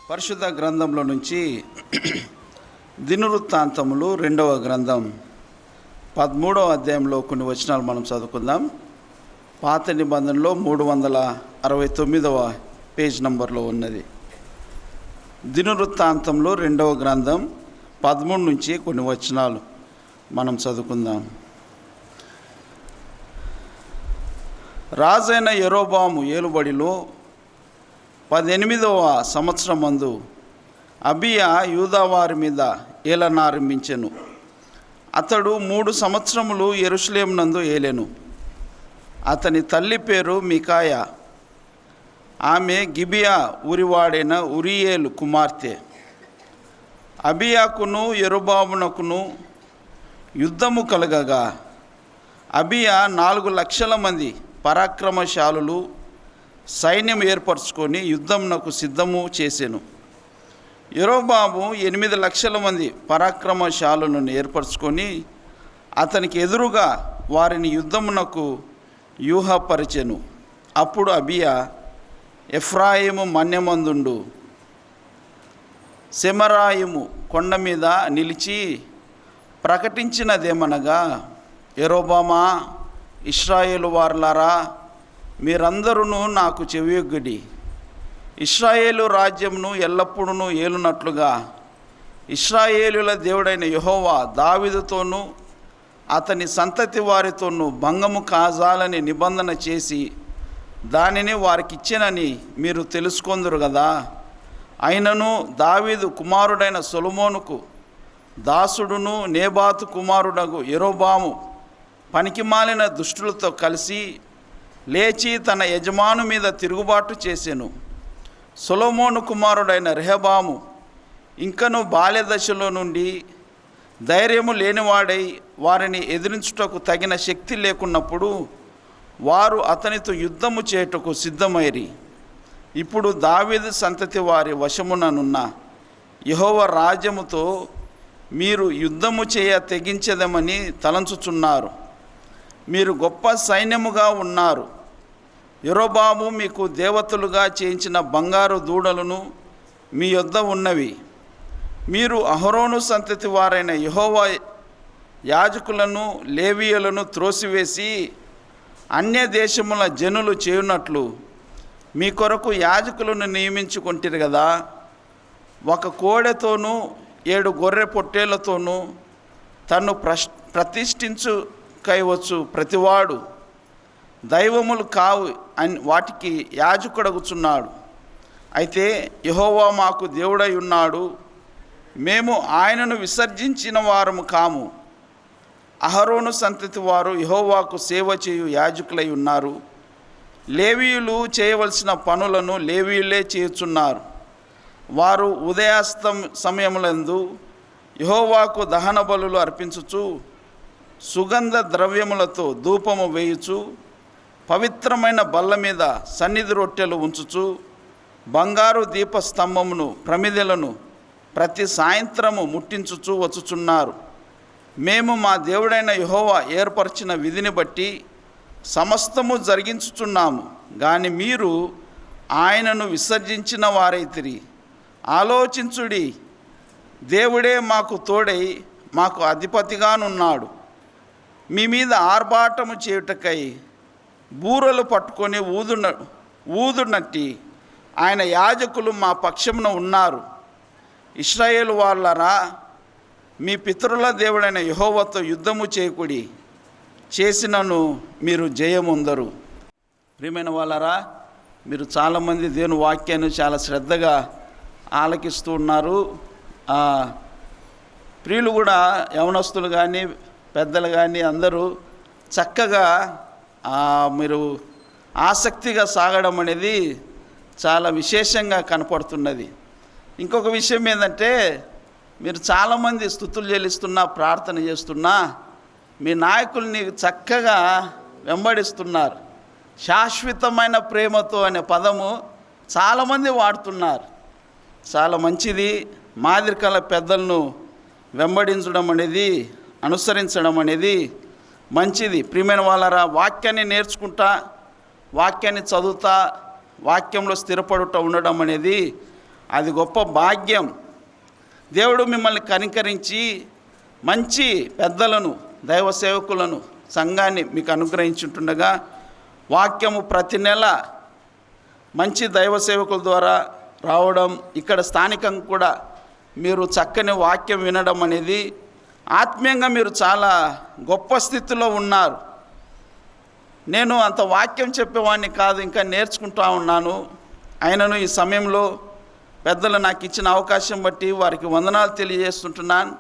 పరిశుద్ధ గ్రంథంలో నుంచి దినవృత్తాంతములు 2వ గ్రంథం 13వ అధ్యాయంలో కొన్ని వచనాలు మనం చదువుకుందాం. పాత నిబంధనలో 369వ పేజ్ నంబర్లో ఉన్నది. దినవృత్తాంతంలో 2వ గ్రంథం 13 నుంచి కొన్ని వచనాలు మనం చదువుకుందాం. రాజైన యెరోబాము ఏలుబడిలో 18వ సంవత్సరం మందు అబియా యూదావారి మీద ఏలనారంభించెను. అతడు 3 సంవత్సరములు యెరూషలేము నందు ఏలెను. అతని తల్లి పేరు మికాయ. ఆమె గిబియా ఊరివాడైన ఉరియేలు కుమార్తె. అబియాకును యెరోబామునకును యుద్ధము కలగగా అబియా 4 లక్షల మంది పరాక్రమశాలులు సైన్యం ఏర్పరచుకొని యుద్ధమునకు సిద్ధము చేసెను. యెరోబాము 8 లక్షల మంది పరాక్రమశాలులను ఏర్పరచుకొని అతనికి ఎదురుగా వారిని యుద్ధమునకు వ్యూహపరిచెను. అప్పుడు అబియా ఎఫ్రాయిము మన్యమందుండు సెమరాయిము కొండ మీద నిలిచి ప్రకటించినదేమనగా, యెరోబామా, ఇశ్రాయేలు వారలారా, మీరందరూ నాకు చెవియొగ్గుడి. ఇశ్రాయేలు రాజ్యమును ఎల్లప్పుడూ ఏలునట్లుగా ఇశ్రాయేలుల దేవుడైన యెహోవా దావీదుతోనూ అతని సంతతి వారితోనూ భంగము కాజాలని నిబంధన చేసి దానిని వారికిచ్చెనని మీరు తెలుసుకొందురు కదా. అయినను దావీదు కుమారుడైన సొలొమోనుకు దాసుడును నేబాతు కుమారుడగు యెరోబాము పనికిమాలిన దుష్టులతో కలిసి లేచి తన యజమాను మీద తిరుగుబాటు చేసెను. సొలొమోను కుమారుడైన రెహబాము ఇంకను బాల్యదశలో నుండి ధైర్యము లేనివాడై వారిని ఎదిరించుటకు తగిన శక్తి లేకున్నప్పుడు వారు అతనితో యుద్ధము చేయుటకు సిద్ధమైరి. ఇప్పుడు దావీదు సంతతి వారి వశముననున్న యెహోవా రాజ్యముతో మీరు యుద్ధము చేయ తెగించెదమని తలంచుచున్నారు. మీరు గొప్ప సైన్యముగా ఉన్నారు. యెరోబాము మీకు దేవతలుగా చేయించిన బంగారు దూడలను మీ యొద్ద ఉన్నవి. మీరు అహరోను సంతతి వారైన యెహోవా యాజకులను లేవీయులను త్రోసివేసి అన్య దేశముల జనులు చేయునట్లు మీ కొరకు యాజకులను నియమించుకొంటిరి కదా. ఒక కోడెతోనూ 7 గొర్రె పొట్టేళ్లతోనూ తన్ను ప్రతిష్ఠించుకైవచ్చు ప్రతివాడు దైవములు కావు అని వాటికి యాజకుడగుచున్నాడు. అయితే యెహోవా మాకు దేవుడై ఉన్నాడు, మేము ఆయనను విసర్జించిన వారము కాము. అహరోను సంతతి వారు యెహోవాకు సేవ చేయు యాజకులై ఉన్నారు. లేవీయులు చేయవలసిన పనులను లేవీయులే చేయుచున్నారు. వారు ఉదయాస్తం సమయములందు యెహోవాకు దహన బలులు అర్పించుచు సుగంధ ద్రవ్యములతో ధూపము వేయుచు పవిత్రమైన బల్ల మీద సన్నిధి రొట్టెలు ఉంచుచు బంగారు దీపస్తంభమును ప్రమిదెలను ప్రతి సాయంత్రము ముట్టించుచు వచ్చుచున్నారు. మేము మా దేవుడైన యెహోవా ఏర్పరిచిన విధిని బట్టి సమస్తము జరిగించుచున్నాము. కానీ మీరు ఆయనను విసర్జించిన వారైతిరి. ఆలోచించుడి, దేవుడే మాకు తోడై మాకు అధిపతిగానున్నాడు. మీ మీద ఆర్భాటము చేయుటకై బూరలు పట్టుకొని ఊదునట్టి ఆయన యాజకులు మా పక్షమున ఉన్నారు. ఇశ్రాయేలు వాళ్ళరా, మీ పితరుల దేవుడైన యెహోవాతో యుద్ధము చేయకుడి, చేసినను మీరు జయముందరు. ప్రియమైన వాళ్ళరా, మీరు చాలామంది దేవుని వాక్యాన్ని చాలా శ్రద్ధగా ఆలకిస్తూ ఉన్నారు. ప్రియులు కూడా యవనస్తులు కానీ పెద్దలు కానీ అందరూ చక్కగా మీరు ఆసక్తిగా సాగడం అనేది చాలా విశేషంగా కనపడుతున్నది. ఇంకొక విషయం ఏంటంటే, మీరు చాలామంది స్తుతులు చెల్లిస్తున్నా ప్రార్థన చేస్తున్నా మీ నాయకుల్ని చక్కగా వెంబడిస్తున్నారు. శాశ్వతమైన ప్రేమతో అనే పదము చాలామంది వాడుతున్నారు. చాలా మంచిది. మాదిరికల పెద్దలను వెంబడించడం అనేది, అనుసరించడం అనేది మంచిది. ప్రియమైన వాళ్ళరా, వాక్యాన్ని నేర్చుకుంటా, వాక్యాన్ని చదువుతా, వాక్యంలో స్థిరపడుతూ ఉండడం అనేది అది గొప్ప భాగ్యం. దేవుడు మిమ్మల్ని కనికరించి మంచి పెద్దలను, దైవ సేవకులను, సంఘాన్ని మీకు అనుగ్రహించుంటుండగా వాక్యము ప్రతి నెల మంచి దైవ సేవకుల ద్వారా రావడం, ఇక్కడ స్థానికంగా కూడా మీరు చక్కని వాక్యం వినడం అనేది ఆత్మీయంగా మీరు చాలా గొప్ప స్థితిలో ఉన్నారు. నేను అంత వాక్యం చెప్పేవాడిని కాదు, ఇంకా నేర్చుకుంటా ఉన్నాను. అయినను ఈ సమయంలో పెద్దలు నాకు ఇచ్చిన అవకాశం బట్టి వారికి వందనాలు తెలియజేస్తుంటున్నాను.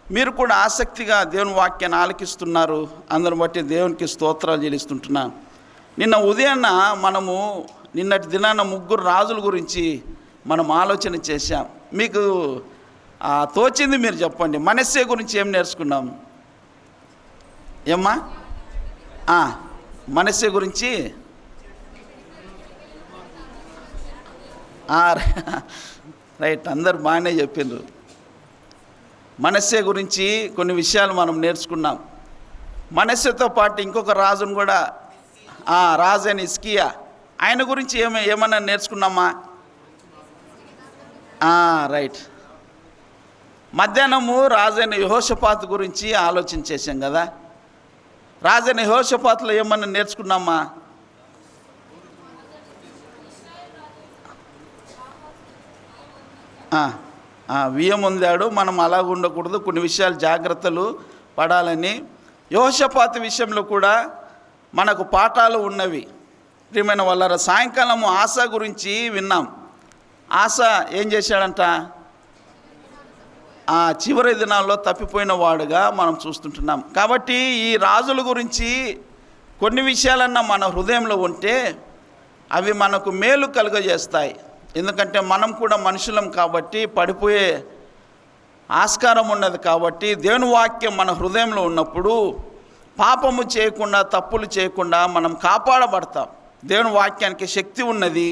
మీరు కూడా ఆసక్తిగా దేవుని వాక్యాన్ని ఆలకిస్తున్నారు. అందరిని బట్టి దేవునికి స్తోత్రాలు చెల్లిస్తుంటున్నాను. నిన్న ఉదయాన్న మనము నిన్నటి దినాన 3 రాజుల గురించి మనం ఆలోచన చేశాం. మీకు తోచింది మీరు చెప్పండి. మనస్సే గురించి ఏం నేర్చుకున్నాం? ఏమ్మా? మనస్సే గురించి రైట్, అందరు బాగానే చెప్పిండ్రు. మనస్సే గురించి కొన్ని విషయాలు మనం నేర్చుకున్నాం. మనస్సేతో పాటు ఇంకొక రాజును కూడా, రాజు అని హిజ్కియా, ఆయన గురించి ఏమన్నా నేర్చుకున్నామా? రైట్. మధ్యాహ్నము రాజైన యెహోషాపాతు గురించి ఆలోచన చేశాం కదా. రాజైన యెహోషాపాతులో ఏమన్నా నేర్చుకున్నామా? వియ్యం పొందాడు. మనం అలాగ ఉండకూడదు, కొన్ని విషయాలు జాగ్రత్తలు పడాలని. యెహోషాపాతు విషయంలో కూడా మనకు పాఠాలు ఉన్నవి. ప్రియమైన వాళ్ళ సాయంకాలము ఆసా గురించి విన్నాం. ఆసా ఏం చేశాడంట? చివరి దినాల్లో తప్పిపోయిన వాడుగా మనం చూస్తుంటున్నాం. కాబట్టి ఈ రాజుల గురించి కొన్ని విషయాలన్నా మన హృదయంలో ఉంటే అవి మనకు మేలు కలుగజేస్తాయి. ఎందుకంటే మనం కూడా మనుషులం కాబట్టి పడిపోయే ఆస్కారం ఉన్నది. కాబట్టి దేవుని వాక్యం మన హృదయంలో ఉన్నప్పుడు పాపము చేయకుండా, తప్పులు చేయకుండా మనం కాపాడబడతాం. దేవుని వాక్యానికి శక్తి ఉన్నది.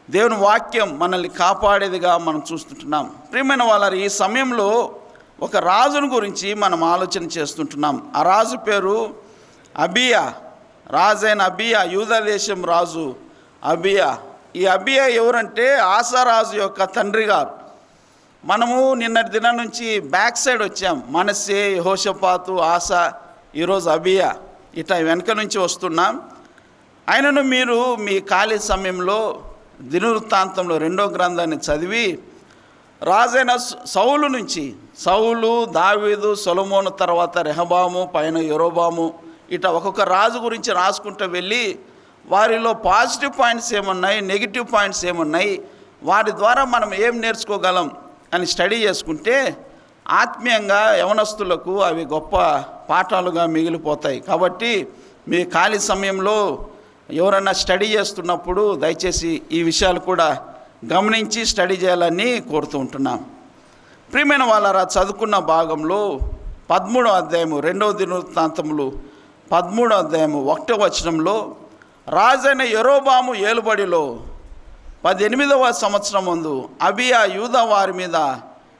దేవుని వాక్యం మనల్ని కాపాడేదిగా మనం చూస్తుంటున్నాం. ప్రియమైన వాళ్ళ ఈ సమయంలో ఒక రాజుని గురించి మనం ఆలోచన చేస్తుంటున్నాం. ఆ రాజు పేరు అబియా. రాజైన అబియా, యూదా దేశం రాజు అబియా. ఈ అబియా ఎవరంటే ఆసారాజు యొక్క తండ్రి గారు. మనము నిన్నటి దినం నుంచి బ్యాక్ సైడ్ వచ్చాం. మనస్సే, యెహోషాపాతు, ఆసా, ఈరోజు అబియా, ఇట్లా వెనక నుంచి వస్తున్నాం. అయినను మీరు మీ ఖాళీ సమయంలో దినవృత్తాంతంలో 2వ గ్రంథాన్ని చదివి రాజైన సౌలు నుంచి, సౌలు, దావీదు, సొలొమోను, తర్వాత రెహబాము, పైన యరొబాము, ఇట్లా ఒక్కొక్క రాజు గురించి రాసుకుంటూ వెళ్ళి వారిలో పాజిటివ్ పాయింట్స్ ఏమున్నాయి, నెగిటివ్ పాయింట్స్ ఏమున్నాయి, వారి ద్వారా మనం ఏం నేర్చుకోగలం అని స్టడీ చేసుకుంటే ఆత్మీయంగా యవనస్తులకు అవి గొప్ప పాఠాలుగా మిగిలిపోతాయి. కాబట్టి మీ ఖాళీ సమయంలో ఎవరైనా స్టడీ చేస్తున్నప్పుడు దయచేసి ఈ విషయాలు కూడా గమనించి స్టడీ చేయాలని కోరుతూ ఉంటున్నాం. ప్రియమైన వాళ్ళరా, చదువుకున్న భాగంలో 13వ అధ్యాయము 2వ దినవృత్తాంతములు 13వ అధ్యాయము 1వ వచనంలో రాజైన యరొబాము ఏలుబడిలో 18వ సంవత్సరం ముందు అబియా యూదా వారి మీద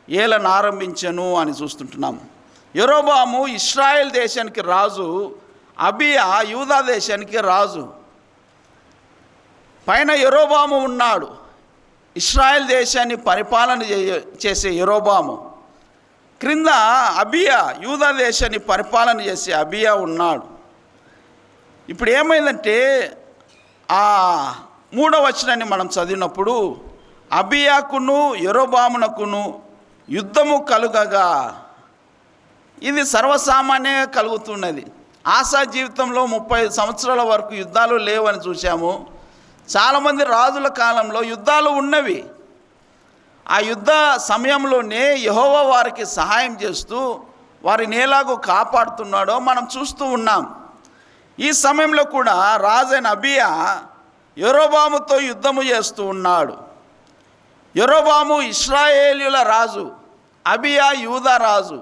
ఏలను ఆరంభించెను అని చూస్తుంటున్నాం. యరొబాము ఇశ్రాయేల్ దేశానికి రాజు, అబియా యూదా దేశానికి రాజు. పైన యరొబాము ఉన్నాడు, ఇశ్రాయేల్ దేశాన్ని పరిపాలన చేసే యరొబాము. క్రింద అబియా యూదా దేశాన్ని పరిపాలన చేసే అబియా ఉన్నాడు. ఇప్పుడు ఏమైందంటే ఆ 3వ వచనాన్ని మనం చదివినప్పుడు అబియాకును యరొబామునకును యుద్ధము కలుగగా, ఇది సర్వసామాన్యంగా కలుగుతున్నది. ఆసా జీవితంలో 30 సంవత్సరాల వరకు యుద్ధాలు లేవని చూసాము. చాలామంది రాజుల కాలంలో యుద్ధాలు ఉన్నవి. ఆ యుద్ధ సమయంలోనే యెహోవా వారికి సహాయం చేస్తూ వారిని ఎలాగో కాపాడుతున్నాడో మనం చూస్తూ ఉన్నాం. ఈ సమయంలో కూడా రాజైన అబియా యరొబాముతో యుద్ధము చేస్తూ ఉన్నాడు. యరొబాము ఇశ్రాయేలీయుల రాజు, అబియా యూదా రాజు.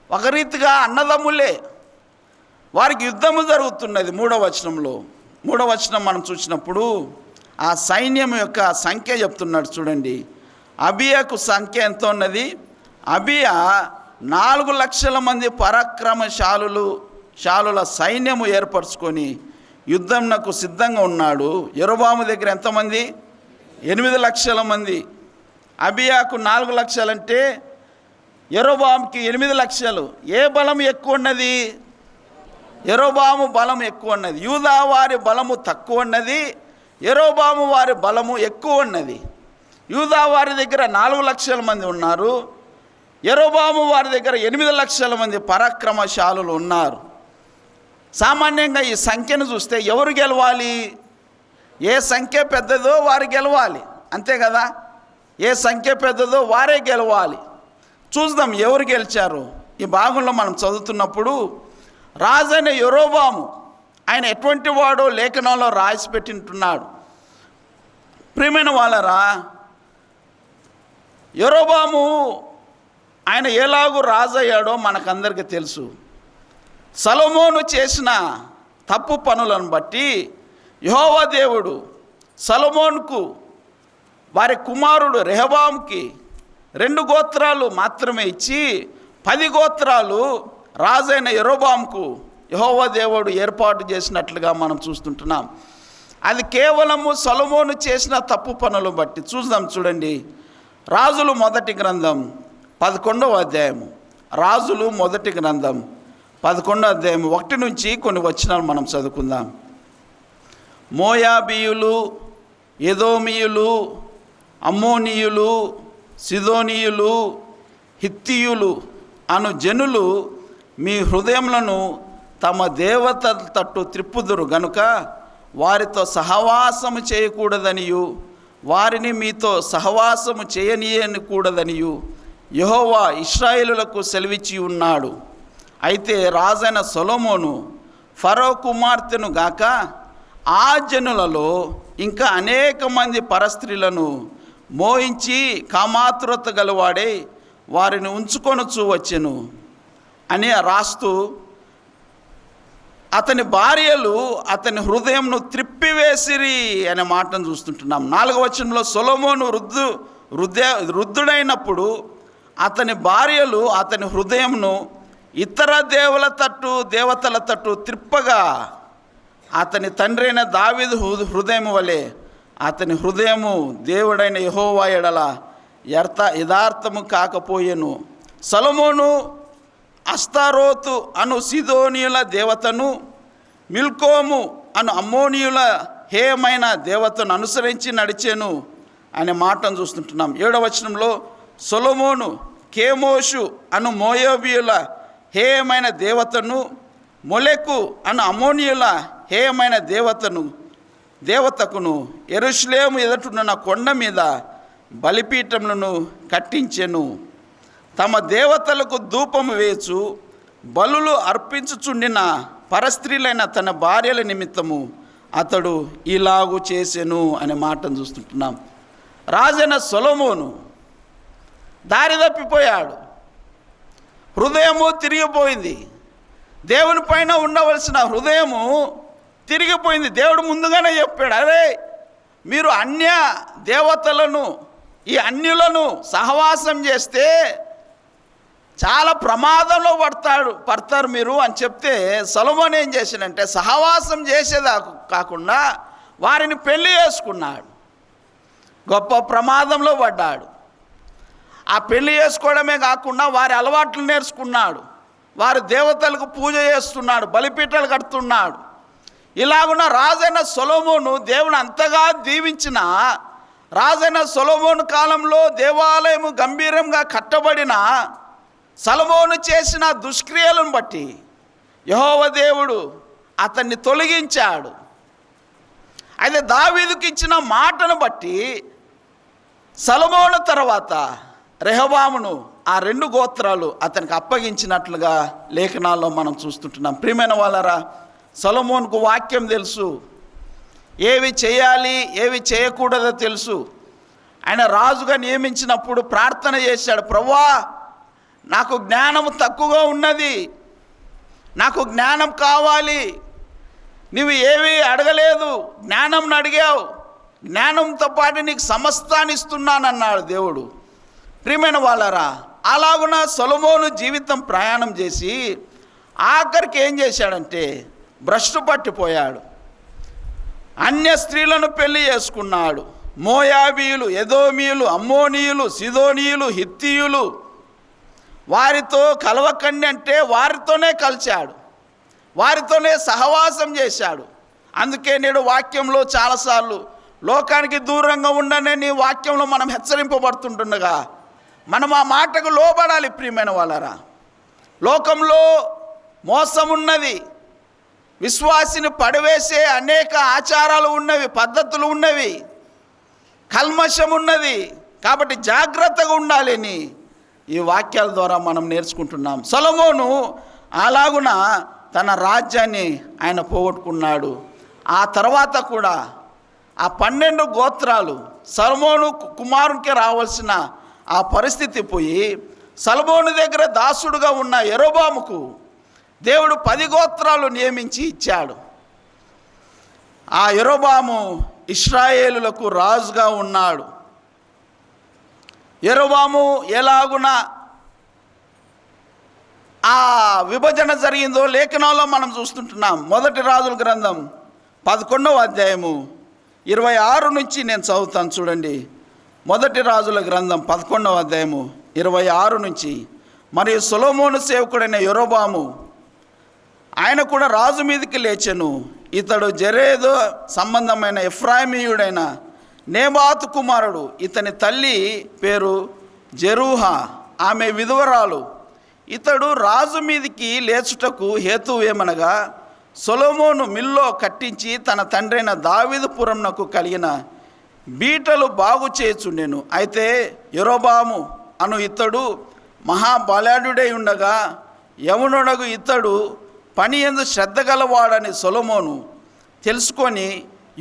ఒక రీతిగా అన్నదమ్ములే. వారికి యుద్ధము జరుగుతున్నది. 3వ వచనంలో, 3వ వచనం మనం చూసినప్పుడు ఆ సైన్యం యొక్క సంఖ్య చెప్తున్నాడు చూడండి. అబియాకు సంఖ్య ఎంత ఉన్నది? అబియా 4 లక్షల మంది పరాక్రమశాలుల సైన్యము ఏర్పరచుకొని యుద్ధంనకు సిద్ధంగా ఉన్నాడు. యరొబాము దగ్గర ఎంతమంది? 8 లక్షల మంది అబియాకు 4 లక్షలు అంటే యెరోబాముకి 8 లక్షలు. ఏ బలం ఎక్కువ ఉన్నది? యెరోబాము బలం ఎక్కువ ఉన్నది. యూదా వారి బలము తక్కువ ఉన్నది, యెరోబాము వారి బలము ఎక్కువ ఉన్నది. యూదా వారి దగ్గర 4 లక్షల మంది ఉన్నారు, యెరోబాము వారి దగ్గర 8 లక్షల మంది పరాక్రమశాలులు ఉన్నారు. సామాన్యంగా ఈ సంఖ్యను చూస్తే ఎవరు గెలవాలి? ఏ సంఖ్య పెద్దదో వారు గెలవాలి, అంతే కదా? ఏ సంఖ్య పెద్దదో వారే గెలవాలి. చూద్దాం ఎవరు గెలిచారు. ఈ భాగంలో మనం చదువుతున్నప్పుడు రాజైన యెరోబాము ఆయన ఎటువంటి వాడో లేఖనంలో రాసిపెట్టింటున్నాడు. ప్రియమైన వాళ్ళరా, యెరోబాము ఆయన ఎలాగూ రాజయ్యాడో మనకందరికీ తెలుసు. సొలొమోను చేసిన తప్పు పనులను బట్టి యెహోవా దేవుడు సొలొమోనుకు వారి కుమారుడు రెహబాముకి 2 గోత్రాలు మాత్రమే ఇచ్చి 10 గోత్రాలు రాజైన యెరోబాముకు యెహోవా దేవుడు ఏర్పాటు చేసినట్లుగా మనం చూస్తుంటున్నాం. అది కేవలము సొలొమోను చేసిన తప్పు పనులు బట్టి. చూడండి, రాజులు మొదటి గ్రంథం 11వ అధ్యాయము. రాజులు మొదటి గ్రంథం 11వ అధ్యాయం 1 నుంచి కొన్ని వచనాలు మనం చదువుకుందాం. మోయాబీయులు, ఎదోమీయులు, అమ్మోనీయులు, సిదోనీయులు, హిత్తీయులు అను జనులు మీ హృదయములను తమ దేవతల తట్టు త్రిప్పుదురు గనుక వారితో సహవాసము చేయకూడదనియు వారిని మీతో సహవాసము చేయనీయకూడదనియు యెహోవా ఇశ్రాయేలులకు సెలవిచ్చి ఉన్నాడు. అయితే రాజైన సొలొమోను ఫరో కుమార్తెను గాక ఆ జనులలో ఇంకా అనేక మంది పరస్త్రీలను మోహించి కామాతురత గలవాడే వారిని ఉంచుకొనుచూ వచ్చెను అని రాస్తూ అతని భార్యలు అతని హృదయంను త్రిప్పివేసిరి అనే మాటను చూస్తుంటున్నాం. 4వ వచనంలో సొలొమోను వృద్ధుడైనప్పుడు అతని భార్యలు అతని హృదయంను ఇతర దేవతల తట్టు త్రిప్పగా అతని తండ్రి అయిన దావీదు హృదయం వలె అతని హృదయము దేవుడైన యెహోవా ఎడల యథార్థము కాకపోయెను. సొలొమోను అస్తారోతు అను సిదోనీయుల దేవతను, మిల్కోము అను అమ్మోనీయుల హేయమైన దేవతను అనుసరించి నడిచెను అనే మాటను చూస్తుంటున్నాం. 7వ వచనంలో సొలొమోను కేమోషు అను మోయాబీయుల హేయమైన దేవతను, మొలెకు అను అమ్మోనీయుల హేయమైన దేవతకును యెరూషలేము ఎదుటనున్న కొండ మీద బలిపీఠములను కట్టించెను. తమ దేవతలకు ధూపము వేచు బలులు అర్పించుచుండిన పరస్త్రీలైన తన భార్యల నిమిత్తము అతడు ఇలాగు చేసెను అనే మాటను చూస్తుంటున్నాం. రాజైన సొలొమోను దారి తప్పిపోయాడు, హృదయము తిరిగిపోయింది. దేవుని పైన ఉండవలసిన హృదయము తిరిగిపోయింది. దేవుడు ముందుగానే చెప్పాడు, అరే మీరు అన్య దేవతలను, ఈ అన్యులను సహవాసం చేస్తే చాలా ప్రమాదంలో పడతారు మీరు అని చెప్తే సొలొమోను ఏం చేశాడంటే సహవాసం చేసేదా కాకుండా వారిని పెళ్లి చేసుకున్నాడు. గొప్ప ప్రమాదంలో పడ్డాడు. ఆ పెళ్లి చేసుకోవడమే కాకుండా వారి అలవాట్లు నేర్చుకున్నాడు, వారి దేవతలకు పూజ చేస్తున్నాడు, బలిపీఠాలు కడుతున్నాడు. ఇలాగున్న రాజైన సొలొమోను దేవుని అంతగా దీవించిన రాజైన సొలొమోను కాలంలో దేవాలయము గంభీరంగా కట్టబడిన సొలొమోను చేసిన దుష్క్రియలను బట్టి యెహోవా దేవుడు అతన్ని తొలగించాడు. అయితే దావీదుకి ఇచ్చిన మాటను బట్టి సొలొమోను తర్వాత రెహబామును ఆ 2 గోత్రాలు అతనికి అప్పగించినట్లుగా లేఖనాల్లో మనం చూస్తుంటున్నాం. ప్రియమైన వాళ్ళరా, సొలొమోనుకు వాక్యం తెలుసు, ఏవి చేయాలి ఏవి చేయకూడదో తెలుసు. ఆయన రాజుగా నియమించినప్పుడు ప్రార్థన చేశాడు, ప్రభువా నాకు జ్ఞానము తక్కువగా ఉన్నది, నాకు జ్ఞానం కావాలి. నువ్వు ఏవి అడగలేదు, జ్ఞానంను అడిగావు, జ్ఞానంతో పాటు నీకు సమస్తాన్ని ఇస్తున్నానన్నాడు దేవుడు. ప్రియమైన వాళ్ళరా, అలాగున సొలొమోను జీవితం ప్రయాణం చేసి ఆఖరికి ఏం చేశాడంటే భ్రష్టు పట్టిపోయాడు. అన్య స్త్రీలను పెళ్లి చేసుకున్నాడు, మోయాబీయులు, ఎదోమీయులు, అమ్మోనీయులు, సిదోనీయులు, హిత్తీయులు వారితో కలవకండి అంటే వారితోనే కలిశాడు, వారితోనే సహవాసం చేశాడు. అందుకే నేడు వాక్యంలో చాలాసార్లు లోకానికి దూరంగా ఉండనే నీ వాక్యంలో మనం హెచ్చరింపబడుతుంటుండగా మనం ఆ మాటకు లోబడాలి. ప్రియమైన వాళ్ళరా, లోకంలో మోసం ఉన్నది, విశ్వాసిని పడివేసే అనేక ఆచారాలు ఉన్నవి, పద్ధతులు ఉన్నవి, కల్మషం ఉన్నది. కాబట్టి జాగ్రత్తగా ఉండాలని ఈ వాక్యాల ద్వారా మనం నేర్చుకుంటున్నాం. సొలొమోను అలాగున తన రాజ్యాన్ని ఆయన పోగొట్టుకున్నాడు. ఆ తర్వాత కూడా ఆ 12 గోత్రాలు సొలొమోను కుమారునికి రావాల్సిన ఆ పరిస్థితి పోయి సొలొమోను దగ్గర దాసుడుగా ఉన్న యరొబాముకు దేవుడు 10 గోత్రాలు నియమించి ఇచ్చాడు. ఆ యరొబాము ఇశ్రాయేలులకు రాజుగా ఉన్నాడు. యరొబాము ఎలాగున ఆ విభజన జరిగిందో లేఖనాల్లో మనం చూస్తుంటున్నాం. మొదటి రాజుల గ్రంథం 11వ అధ్యాయము 26 నుంచి నేను చదువుతాను చూడండి. మొదటి రాజుల గ్రంథం 11వ అధ్యాయము 26 నుంచి. మరియు సొలొమోను సేవకుడైన యరొబాము ఆయన కూడా రాజు మీదకి లేచెను. ఇతడు జెరేదు సంబంధమైన ఎఫ్రాయిమీయుడైన నేబాతు కుమారుడు. ఇతని తల్లి పేరు జెరూహా, ఆమె విధవరాలు. ఇతడు రాజు మీదికి లేచుటకు హేతువేమనగా సొలొమోను మిల్లో కట్టించి తన తండ్రైన దావీదుపురంనకు కలిగిన బీటలు బాగు చేయుచుండెను. అయితే యరొబాము అను ఇతడు మహాబలాఢ్యుడై ఉండగా యవనుడగు ఇతడు పని యందు శ్రద్ధ గలవాడని సొలొమోను తెలుసుకొని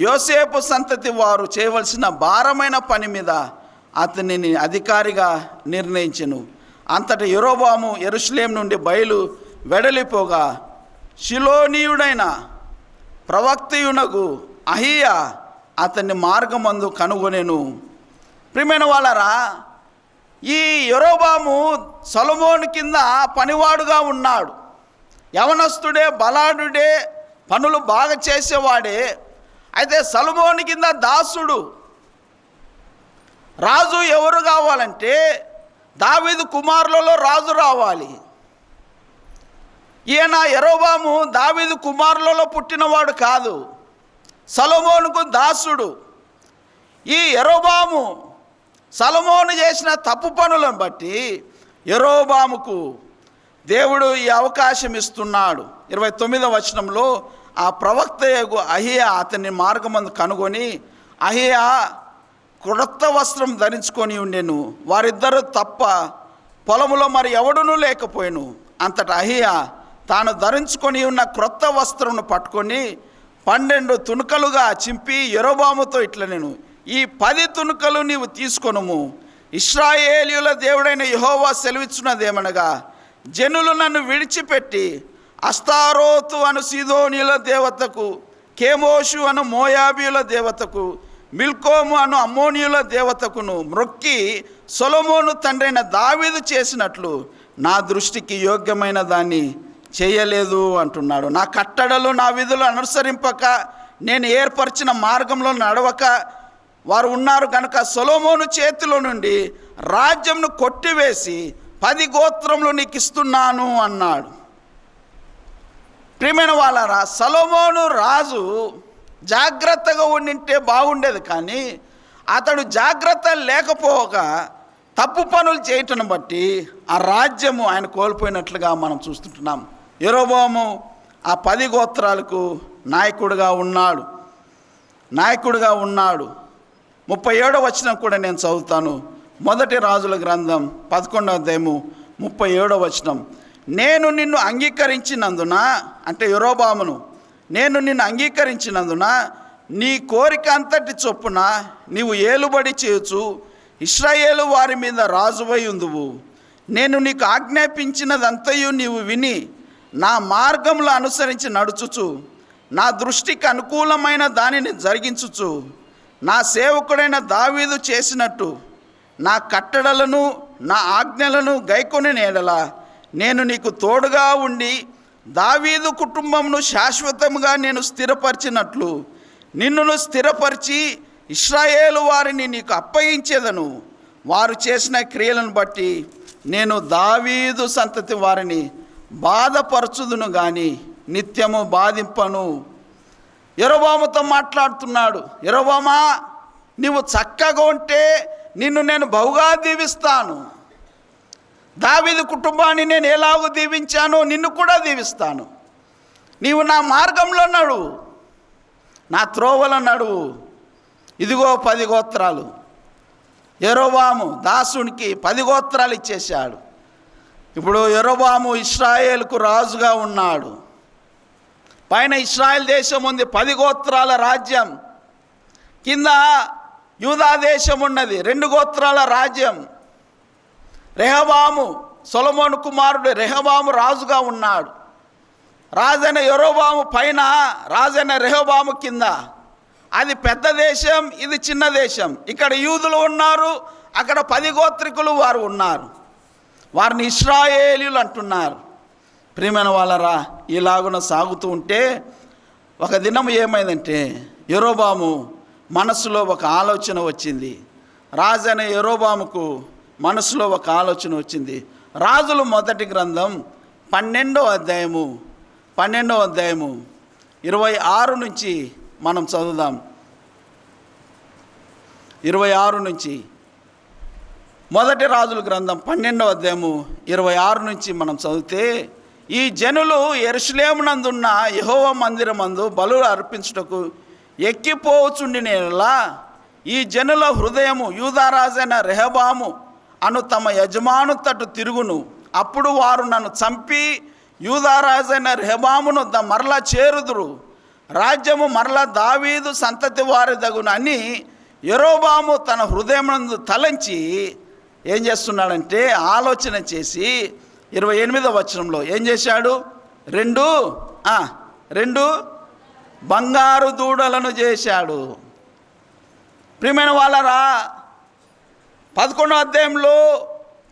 యోసేపు సంతతి వారు చేయవలసిన భారమైన పని మీద అతనిని అధికారిగా నిర్ణయించెను. అంతటా యరొబాము యెరూషలేము నుండి బయలు వెడలిపోగా షిలోనీయుడైన ప్రవక్తయునకు అహియా అతన్ని మార్గమందు కనుగొనెను. ప్రియమైన వాళ్ళరా, ఈ యరొబాము సొలొమోను కింద పనివాడుగా ఉన్నాడు. యవనస్తుడే, బలాఢ్యుడే, పనులు బాగా చేసేవాడే. అయితే సొలొమోను కింద దాసుడు. రాజు ఎవరు కావాలంటే దావీదు కుమారులలో రాజు రావాలి. ఈయన యరొబాము దావీదు కుమారులలో పుట్టినవాడు కాదు, సొలొమోనుకు దాసుడు. ఈ యరొబాము సొలొమోను చేసిన తప్పు పనులను బట్టి యరొబాముకు దేవుడు ఈ అవకాశం ఇస్తున్నాడు. 29వ వచనంలో ఆ ప్రవక్త అహియా అతని మార్గమందు కనుగొని అహియా క్రొత్త వస్త్రం ధరించుకొని ఉండెను. వారిద్దరూ తప్ప పొలములో మరి ఎవడునూ లేకపోయాను. అంతటా అహియా తాను ధరించుకొని ఉన్న క్రొత్త వస్త్రమును పట్టుకొని 12 తునుకలుగా చింపి యరొబాముతో ఇట్లనెను, ఈ 10 తునుకలు నీవు తీసుకొనుము. ఇశ్రాయేలీయుల దేవుడైన యెహోవా సెలవిచ్చున్నదేమనగా, జనులు నన్ను విడిచిపెట్టి అస్తారోతు అను సీదోనీయుల దేవతకు, కేమోషు అను మోయాబీయుల దేవతకు, మిల్కోము అను అమ్మోనీయుల దేవతకును మ్రొక్కి సొలొమోను తండ్రైన దావీదు చేసినట్లు నా దృష్టికి యోగ్యమైన దాన్ని చేయలేదు అంటున్నాడు. నా కట్టడలు నా విధులు అనుసరింపక నేను ఏర్పరిచిన మార్గంలో నడవక వారు ఉన్నారు కనుక సొలొమోను చేతిలో నుండి రాజ్యంను కొట్టివేసి 10 గోత్రములు నీకు ఇస్తున్నాను అన్నాడు. ప్రియమైన వాళ్ళారా, సొలొమోను రాజు జాగ్రత్తగా ఉండింటే బాగుండేది. కానీ అతడు జాగ్రత్త లేకపోగా తప్పు పనులు చేయటం బట్టి ఆ రాజ్యము ఆయన కోల్పోయినట్లుగా మనం చూస్తుంటున్నాం. యరొబాము ఆ 10 గోత్రాలకు నాయకుడిగా ఉన్నాడు. 37వ వచనం కూడా నేను చదువుతాను. మొదటి రాజుల గ్రంథం 11వ అధ్యాయము 37వ వచనం. నేను నిన్ను అంగీకరించినందున, అంటే యరొబామును, నేను నిన్ను అంగీకరించినందున నీ కోరిక అంతటి చొప్పున నీవు ఏలుబడి చేయొచ్చు ఇశ్రాయేలు వారి మీద రాజువై ఉందువు. నేను నీకు ఆజ్ఞాపించినదంతయు నీవు విని నా మార్గములు అనుసరించి నడుచుచు నా దృష్టికి అనుకూలమైన దానిని జరిగించుచు నా సేవకుడైన దావీదు చేసినట్టు నా కట్టడలను నా ఆజ్ఞలను గైకొని ఎడల నేను నీకు తోడుగా ఉండి దావీదు కుటుంబమును శాశ్వతముగా నేను స్థిరపరిచినట్లు నిన్నును స్థిరపరిచి ఇశ్రాయేలు వారిని నీకు అప్పగించేదను. వారు చేసిన క్రియలను బట్టి నేను దావీదు సంతతి వారిని బాధపరచుదును గాని నిత్యము బాధింపను. యెరొబోముతో మాట్లాడుతున్నాడు. యెరొబోమా, నీవు చక్కగా ఉంటే నిన్ను నేను బహుగా దీవిస్తాను. దావీదు కుటుంబాన్ని నేను ఎలాగో దీవించానో నిన్ను కూడా దీవిస్తాను. నీవు నా మార్గంలో నడువు, నా త్రోవలో నడువు. ఇదిగో 10 గోత్రాలు. యెరొబోము దాసునికి 10 గోత్రాలు ఇచ్చేశాడు. ఇప్పుడు యెరొబోము ఇశ్రాయేలుకు రాజుగా ఉన్నాడు. పైన ఇశ్రాయేల్ దేశం ఉంది, 10 గోత్రాల రాజ్యం. కింద యూదా దేశం ఉన్నది, 2 గోత్రాల రాజ్యం. రెహబాము, సొలొమోను కుమారుడు రెహబాము రాజుగా ఉన్నాడు. రాజైన యెరొబోము పైన, రాజైన రెహబాము కింద. అది పెద్ద దేశం, ఇది చిన్న దేశం. ఇక్కడ యూదులు ఉన్నారు, అక్కడ 10 గోత్రికులు వారు ఉన్నారు. వారిని ఇశ్రాయేలీయులు అంటున్నారు. ప్రియమైన వాళ్ళరా, ఇలాగున సాగుతూ ఉంటే ఒక దినం ఏమైందంటే యెరొబోము మనసులో ఒక ఆలోచన వచ్చింది. రాజైన యెరొబోముకు మనసులో ఒక ఆలోచన వచ్చింది. రాజులు మొదటి గ్రంథం 12వ అధ్యాయము 26 నుంచి మనం చదువుదాం. 26 నుంచి, మొదటి రాజుల గ్రంథం 12వ అధ్యాయము 26 నుంచి మనం చదివితే, ఈ జనులు యెరూషలేమునందున్న యెహోవా మందిరమందు బలులు అర్పించుటకు ఎక్కిపోవచుండినేలా ఈ జనుల హృదయము యూదారాజైన రెహబాము అను తమ యజమాను తట్టు తిరుగును. అప్పుడు వారు నన్ను చంపి యూదారాజైన రెహబామును మరలా చేరుదురు. రాజ్యము మరలా దావీదు సంతతి వారి దగును అని యెరొబోము తన హృదయమునందు తలంచి ఏం చేస్తున్నాడంటే ఆలోచన చేసి 28వ వచనంలో ఏం చేశాడు? 2 బంగారు దూడలను చేశాడు. ప్రియమైన వాళ్ళరా, 11వ అధ్యాయంలో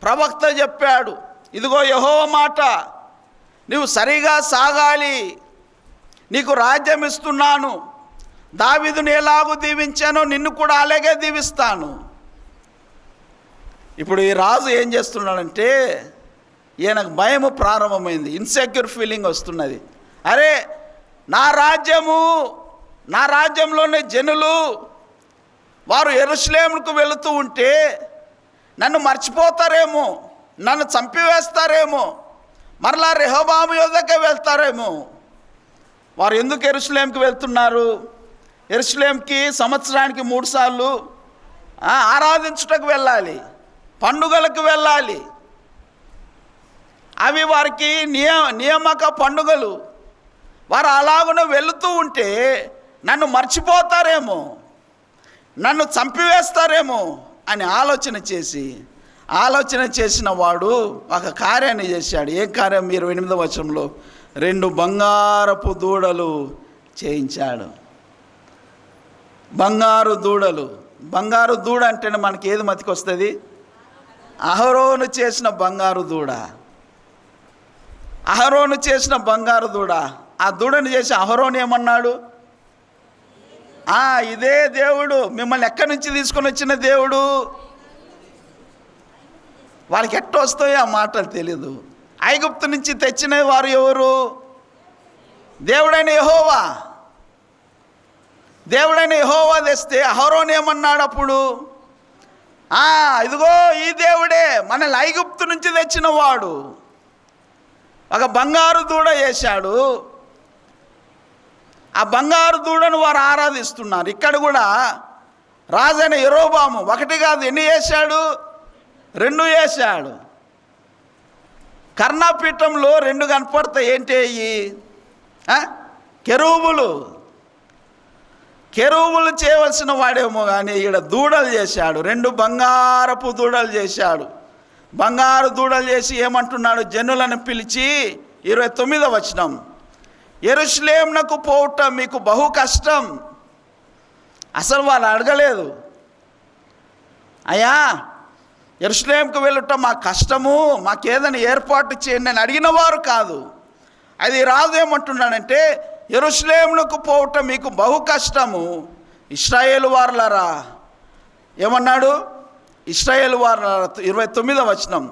ప్రవక్త చెప్పాడు, ఇదిగో యెహోవా మాట, నీవు సరిగా సాగాలి, నీకు రాజ్యం ఇస్తున్నాను. దావీదుని ఎలాగూ దీవించానో నిన్ను కూడా అలాగే దీవిస్తాను. ఇప్పుడు ఈ రాజు ఏం చేస్తున్నాడంటే, ఈయనకు భయము ప్రారంభమైంది, ఇన్సెక్యూర్ ఫీలింగ్ వస్తున్నది. అరే, నా రాజ్యంలోని జనులు వారు యెరూషలేముకు వెళుతూ ఉంటే నన్ను మర్చిపోతారేమో, నన్ను చంపివేస్తారేమో, మరలా రెహబాము యొద్దకే వెళ్తారేమో. వారు ఎందుకు యెరూషలేముకి వెళ్తున్నారు? యెరూషలేముకి సంవత్సరానికి 3 సార్లు ఆరాధించుటకు వెళ్ళాలి, పండుగలకు వెళ్ళాలి. అవి వారికి నియామక పండుగలు. వారు అలాగున వెళుతూ ఉంటే నన్ను మర్చిపోతారేమో, నన్ను చంపివేస్తారేమో అని ఆలోచన చేసిన వాడు ఒక కార్యాన్ని చేశాడు. ఏ కార్యం? 28వ వచనంలో 2 బంగారపు దూడలు చేయించాడు. బంగారు దూడలు. బంగారు దూడ అంటేనే మనకి ఏది మతికి వస్తుంది? అహరోను చేసిన బంగారు దూడ. అహరోను చేసిన బంగారు దూడ. ఆ దూడని చేసి అహరోను ఏమన్నాడు? ఇదే దేవుడు, మిమ్మల్ని ఎక్కడి నుంచి తీసుకొని వచ్చిన దేవుడు. వాళ్ళకి ఎట్ట వస్తాయో ఆ మాటలు తెలీదు. ఐగుప్తు నుంచి తెచ్చిన వారు ఎవరు? దేవుడైన యెహోవా. దేవుడైన యెహోవా తెస్తే అహరోను ఏమన్నాడు అప్పుడు? ఇదిగో ఈ దేవుడే మనల్ని ఐగుప్తు నుంచి తెచ్చిన వాడు. ఒక బంగారు దూడ చేశాడు. ఆ బంగారు దూడను వారు ఆరాధిస్తున్నారు. ఇక్కడ కూడా రాజైన యెరొబోము 1 కాదు, ఎన్ని చేశాడు? 2 చేశాడు. కర్ణపీఠంలో 2 కనపడతాయి. ఏంటి అయ్యి? కెరూబులు చేయవలసిన వాడేమో కానీ ఇక్కడ దూడలు చేశాడు. 2 బంగారపు దూడలు చేశాడు. బంగారు దూడలు చేసి ఏమంటున్నాడు? జనులను పిలిచి 29వ వచనం, యెరూషలేమునకు పోవుట మీకు బహు కష్టం. అసలు వాళ్ళు అడగలేదు, అయ్యా యెరూషలేముకు వెళ్ళుట మాకు కష్టము, మాకేదైనా ఏర్పాటు చేయండి అని అడిగిన వారు కాదు. అది రాజు ఏమంటున్నాడంటే, యెరూషలేమునకు పోవుట మీకు బహు కష్టము, ఇశ్రాయేలు వారలారా ఏమన్నాడు? ఇశ్రాయేలు వారలారా 29వ వచనం,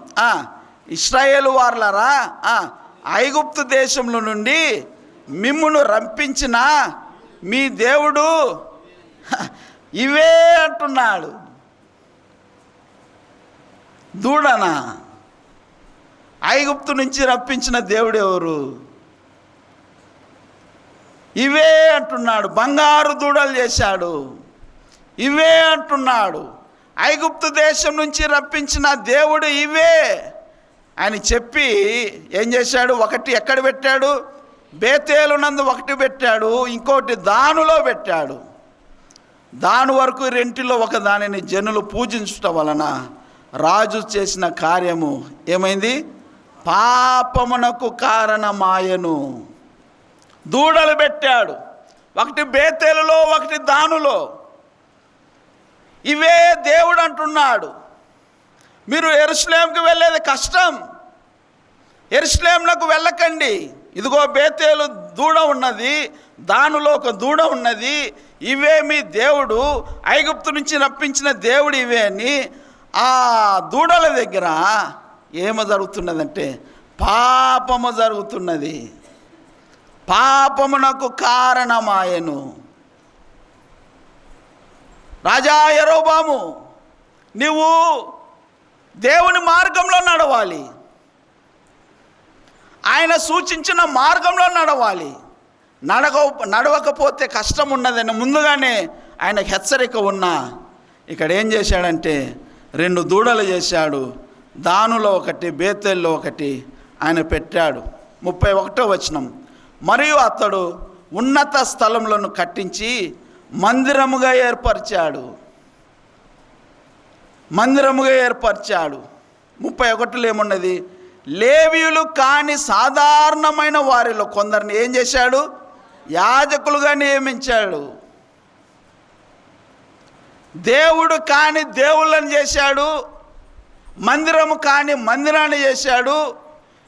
ఇశ్రాయేలు వారలారా ఐగుప్తు దేశంలో నుండి మిమ్మును రంపించిన మీ దేవుడు ఇవే అంటున్నాడు. దూడనా? ఐగుప్తు నుంచి రప్పించిన దేవుడు ఎవరు? ఇవే అంటున్నాడు. బంగారు దూడలు చేశాడు, ఇవే అంటున్నాడు. ఐగుప్తు దేశం నుంచి రప్పించిన దేవుడు ఇవే అని చెప్పి ఏం చేశాడు? ఒకటి ఎక్కడ పెట్టాడు? బేతేలు నందు ఒకటి పెట్టాడు, ఇంకోటి దానులో పెట్టాడు. దాని వరకు రెంటిలో ఒక దానిని జనులు పూజించటం వలన రాజు చేసిన కార్యము ఏమైంది? పాపమునకు కారణమాయను. దూడలు పెట్టాడు, ఒకటి బేతేలులో ఒకటి దానులో. ఇవే దేవుడు అంటున్నాడు. మీరు యెరూషలేముకు వెళ్ళేది కష్టం, యెరూషలేమునకు వెళ్ళకండి. ఇదిగో బేతేలు దూడ ఉన్నది, దానిలో ఒక దూడ ఉన్నది, ఇవే మీ దేవుడు, ఐగుప్తు నుంచి రప్పించిన దేవుడు ఇవే అని ఆ దూడల దగ్గర ఏమో జరుగుతున్నదంటే పాపము జరుగుతున్నది. పాపమునకు కారణమాయను. రాజా యరొబాము, నీవు దేవుని మార్గంలో నడవాలి, ఆయన సూచించిన మార్గంలో నడవాలి. నడవకపోతే కష్టం ఉన్నదని ముందుగానే ఆయన హెచ్చరిక ఉన్నా ఇక్కడ ఏం చేశాడంటే 2 దూడలు చేశాడు, దానులో ఒకటి బేతేల్లో ఒకటి ఆయన పెట్టాడు. 31వ వచనం, మరియు అతడు ఉన్నత స్థలములను కట్టించి మందిరముగా ఏర్పరిచాడు. మందిరముగా ఏర్పరిచాడు. 31లో ఏమున్నది? లేవీయులు కాని సాధారణమైన వారిలో కొందరిని ఏం చేశాడు? యాజకులుగా నియమించాడు. దేవుడు కాని దేవుళ్ళని చేశాడు, మందిరము కాని మందిరాన్ని చేశాడు,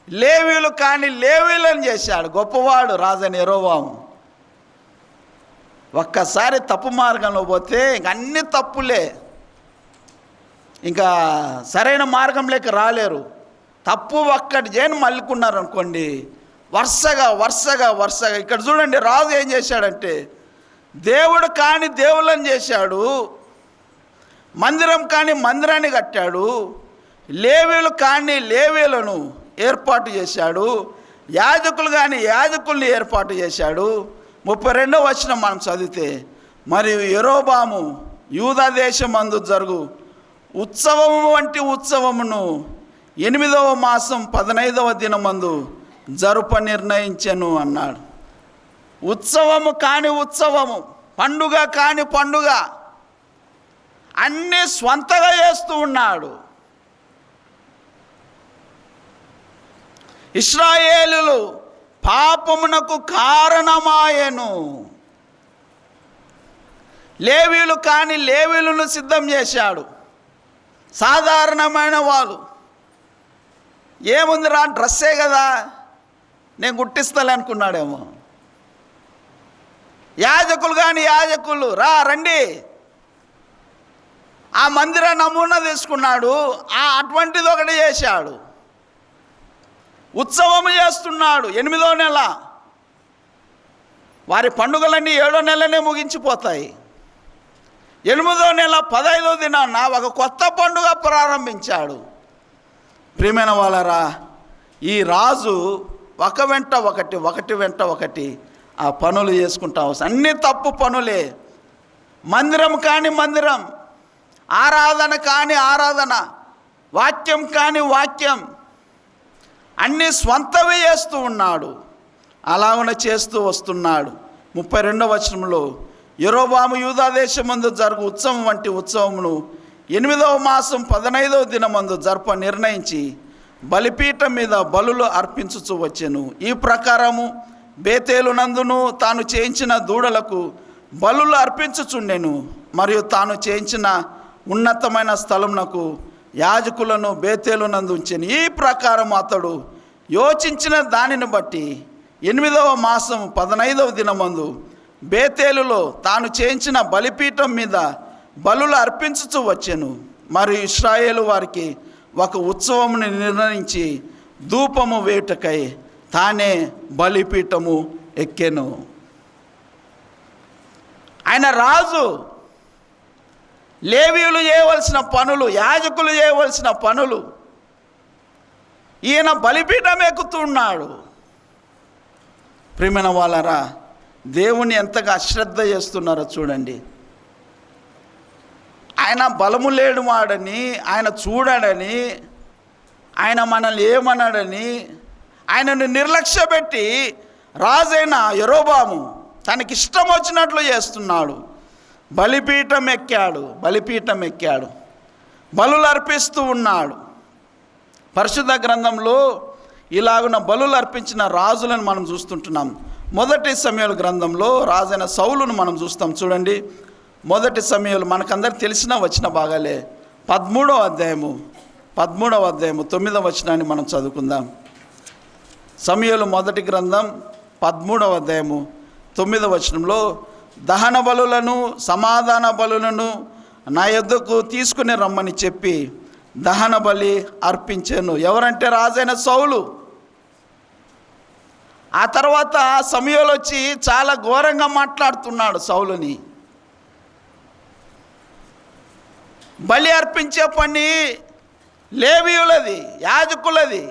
లేవీయులు కాని లేవీయులను చేశాడు. గొప్పవాడు రాజని యరొబాము. ఒక్కసారి తప్పు మార్గంలో పోతే ఇంక అన్ని తప్పులే, ఇంకా సరైన మార్గంలోకి రాలేరు. తప్పు ఒక్కటి చేయని మళ్ళుకున్నారు అనుకోండి, వరుసగా ఇక్కడ చూడండి, రాజు ఏం చేశాడంటే దేవుడు కాని దేవుళ్ళని చేశాడు, మందిరం కాని మందిరాన్ని కట్టాడు, లేవీయులు కాని లేవీయులను ఏర్పాటు చేశాడు, యాజకులు కాని యాజకుల్ని ఏర్పాటు చేశాడు. 32వ వచనం మనం చదివితే, మరియు యరొబాము యూదా దేశమందు జరుగు ఉత్సవము వంటి ఉత్సవమును 8వ మాసం 15వ దినమందు జరుప నిర్ణయించెను అన్నాడు. ఉత్సవము కాని ఉత్సవము, పండుగ కాని పండుగ, అన్నీ స్వంతగా చేస్తూ ఉన్నాడు. ఇశ్రాయేలులు పాపమునకు కారణమాయెను. లేవీయులు కాని లేవీయులను సిద్ధం చేశాడు. సాధారణమైన వాళ్ళు, ఏముంది రా డ్రెస్సే కదా నేను గుట్టిస్తాను అనుకున్నాడేమో. యాజకులు కాని యాజకులు రండి, ఆ మందిర నమూనా తీసుకున్నాడు, అటువంటిది ఒకటి చేశాడు. ఉత్సవము చేస్తున్నాడు 8వ నెల. వారి పండుగలన్నీ 7వ నెలనే ముగించిపోతాయి. 8వ నెల 15వ దినాన ఒక కొత్త పండుగ ప్రారంభించాడు. ప్రియమైన వాళ్ళరా, ఈ రాజు ఒక వెంట ఒకటి ఆ పనులు చేసుకుంటా వస్తాడు. అన్ని తప్పు పనులే. మందిరం కాని మందిరం, ఆరాధన కాని ఆరాధన, వాక్యం కాని వాక్యం, అన్నీ స్వంతవి చేస్తూ ఉన్నాడు. అలాగనే చేస్తూ వస్తున్నాడు. 32వ వచనంలో, యరొబాము యూదా దేశమందు జరుగు ఉత్సవం వంటి ఉత్సవమును 8వ మాసం 15వ దినమందు జరప నిర్ణయించి బలిపీఠం మీద బలులు అర్పించుచు వచ్చెను. ఈ ప్రకారము బేతేలు నందును తాను చేయించిన దూడలకు బలులు అర్పించుచుండెను. మరియు తాను చేయించిన ఉన్నతమైన స్థలమునకు యాజకులను బేతేలు నందు ఉంచెను. ఈ ప్రకారం అతడు యోచించిన దానిని బట్టి 8వ మాసం 15వ దినమందు బేతేలులో తాను చేయించిన బలిపీఠం మీద బలులు అర్పించుచూ వచ్చెను. మరియు ఇశ్రాయేలు వారికి ఒక ఉత్సవముని నిర్ణయించి ధూపము వేయుటకై తానే బలిపీఠము ఎక్కెను. ఆయన రాజు. లేవీయులు చేయవలసిన పనులు, యాజకులు చేయవలసిన పనులు, ఈయన బలిపీఠం ఎక్కుతున్నాడు. ప్రియమైన వాళ్ళరా, దేవుని ఎంతగా అశ్రద్ధ చేస్తున్నారో చూడండి. ఆయన బలము లేడు వాడని, ఆయన చూడడని, ఆయన మనల్ని ఏమన్నాడని ఆయనను నిర్లక్ష్య పెట్టి రాజైన యెరోబాము తనకిష్టం వచ్చినట్లు చేస్తున్నాడు. బలిపీఠం ఎక్కాడు, బలులు అర్పిస్తూ ఉన్నాడు. పరిశుద్ధ గ్రంథంలో ఇలాగున బలులు అర్పించిన రాజులను మనం చూస్తుంటున్నాం. మొదటి సమూయేలు గ్రంథంలో రాజైన సౌలును మనం చూస్తాం. చూడండి, మొదటి సమూయేలు మనకందరికి తెలిసిన వచ్చిన భాగాలే. 13వ అధ్యాయము 9వ వచనాన్ని మనం చదువుకుందాం. సమూయేలు మొదటి గ్రంథం 13వ అధ్యాయము 9వ వచనంలో, దహన బలులను సమాధాన బలులను నా యొద్దకు తీసుకుని రమ్మని చెప్పి దహన బలి అర్పించాను. ఎవరంటే రాజైన సౌలు. ఆ తర్వాత సమూయేలు వచ్చి చాలా ఘోరంగా మాట్లాడుతున్నాడు సౌలుని. బలి అర్పించే పని లేవీయులది, యాజకులది.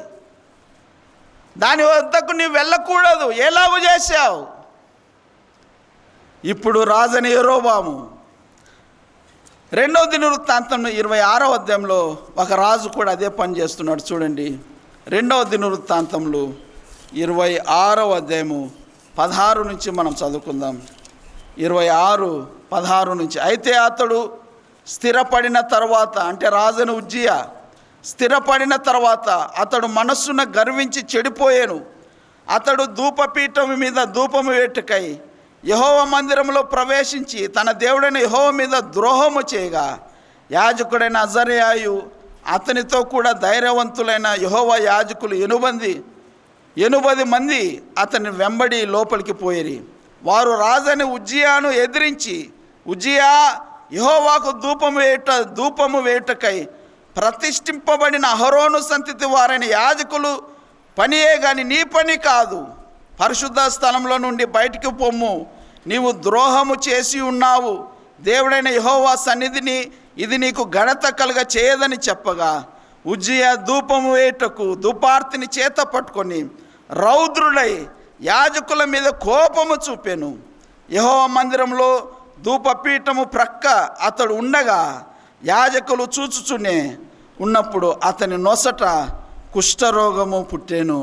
దాని వద్దకు నీవు వెళ్ళకూడదు, ఎలాగూ చేశావు. ఇప్పుడు రాజైన యెరోబాము 2వ దినవృత్తాంతం 26వ అధ్యాయంలో ఒక రాజు కూడా అదే పని చేస్తున్నాడు. చూడండి, 2వ దినవృత్తాంతంలో 26వ అధ్యాయము 16 నుంచి మనం చదువుకుందాం. 26:16 నుంచి. అయితే అతడు స్థిరపడిన తర్వాత, అంటే రాజైన ఉజ్జియా స్థిరపడిన తర్వాత అతడు మనస్సున గర్వించి చెడిపోయాను. అతడు ధూపపీఠం మీద ధూపము వేటుకై యెహోవా మందిరంలో ప్రవేశించి తన దేవుడైన యెహోవా మీద ద్రోహము చేయగా యాజకుడైన అజర్యాయు అతనితో కూడా ధైర్యవంతులైన యెహోవా యాజకులు 80 మంది అతని వెంబడి లోపలికి పోయిరి. వారు రాజైన ఉజ్జియాను ఎదిరించి, ఉజ్జియా, యెహోవాకు ధూపము వేయుటకై ప్రతిష్ఠింపబడిన అహరోను సంతతి వారైన యాజకులు పనియే గాని నీ పని కాదు. పరిశుద్ధ స్థలంలో నుండి బయటికి పొమ్ము, నీవు ద్రోహము చేసి ఉన్నావు. దేవుడైన యెహోవా సన్నిధిని ఇది నీకు ఘనత కలుగ చేయదని చెప్పగా ఉజ్జియా ధూపము వేయుటకు ధూపార్తిని చేత పట్టుకొని రౌద్రుడై యాజకుల మీద కోపము చూపెను. యెహోవా మందిరంలో ధూపపీఠము ప్రక్క అతడు ఉండగా యాజకులు చూచుచునే ఉన్నప్పుడు అతని నొసట కుష్ఠరోగము పుట్టెను.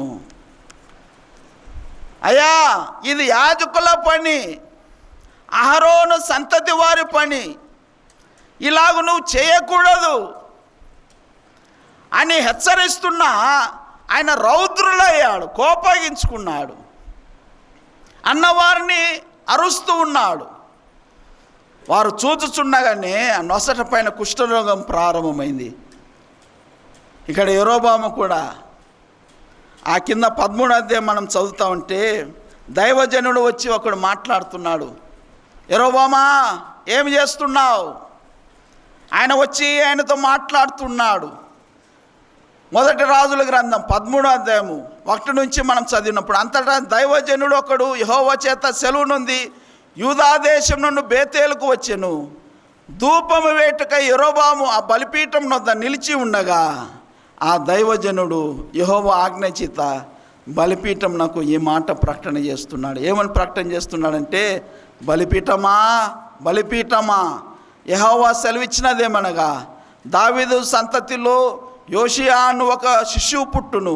అయ్యా, ఇది యాజకుల పని, అహరోను సంతతి వారి పని, ఇలాగ నువ్వు చేయకూడదు అని హెచ్చరిస్తున్నా ఆయన రౌద్రులయ్యాడు, కోపగించుకున్నాడు, అన్నవారిని అరుస్తూ ఉన్నాడు. వారు చూచుచున్నగానే ఆ నొసట పైన కుష్ఠరోగం ప్రారంభమైంది. ఇక్కడ యెరోబాము కూడా ఆ కింద 13వ అధ్యాయం మనం చదువుతా ఉంటే దైవజనుడు వచ్చి ఒకడు మాట్లాడుతున్నాడు. యెరోబామా, ఏమి చేస్తున్నావు? ఆయన వచ్చి ఆయనతో మాట్లాడుతున్నాడు. మొదటి రాజుల గ్రంథం 13వ అధ్యాయము 1 నుంచి మనం చదివినప్పుడు, అంతటా దైవజనుడు ఒకడు యెహోవా చేత సెలవు నుండి యూదా దేశం నుండి బేతేలుకు వచ్చెను. ధూపము వేటుకై యెరోబాము ఆ బలిపీఠం వద్ద నిలిచి ఉండగా ఆ దైవజనుడు యెహోవా ఆజ్ఞ చేత బలిపీఠం నాకు ఈ మాట ప్రకటన చేస్తున్నాడు. ఏమని ప్రకటన చేస్తున్నాడంటే, బలిపీఠమా, బలిపీఠమా, యెహోవా సెలవిచ్చినదేమనగా దావీదు సంతతిలో యోషియా అను ఒక శిశువు పుట్టును.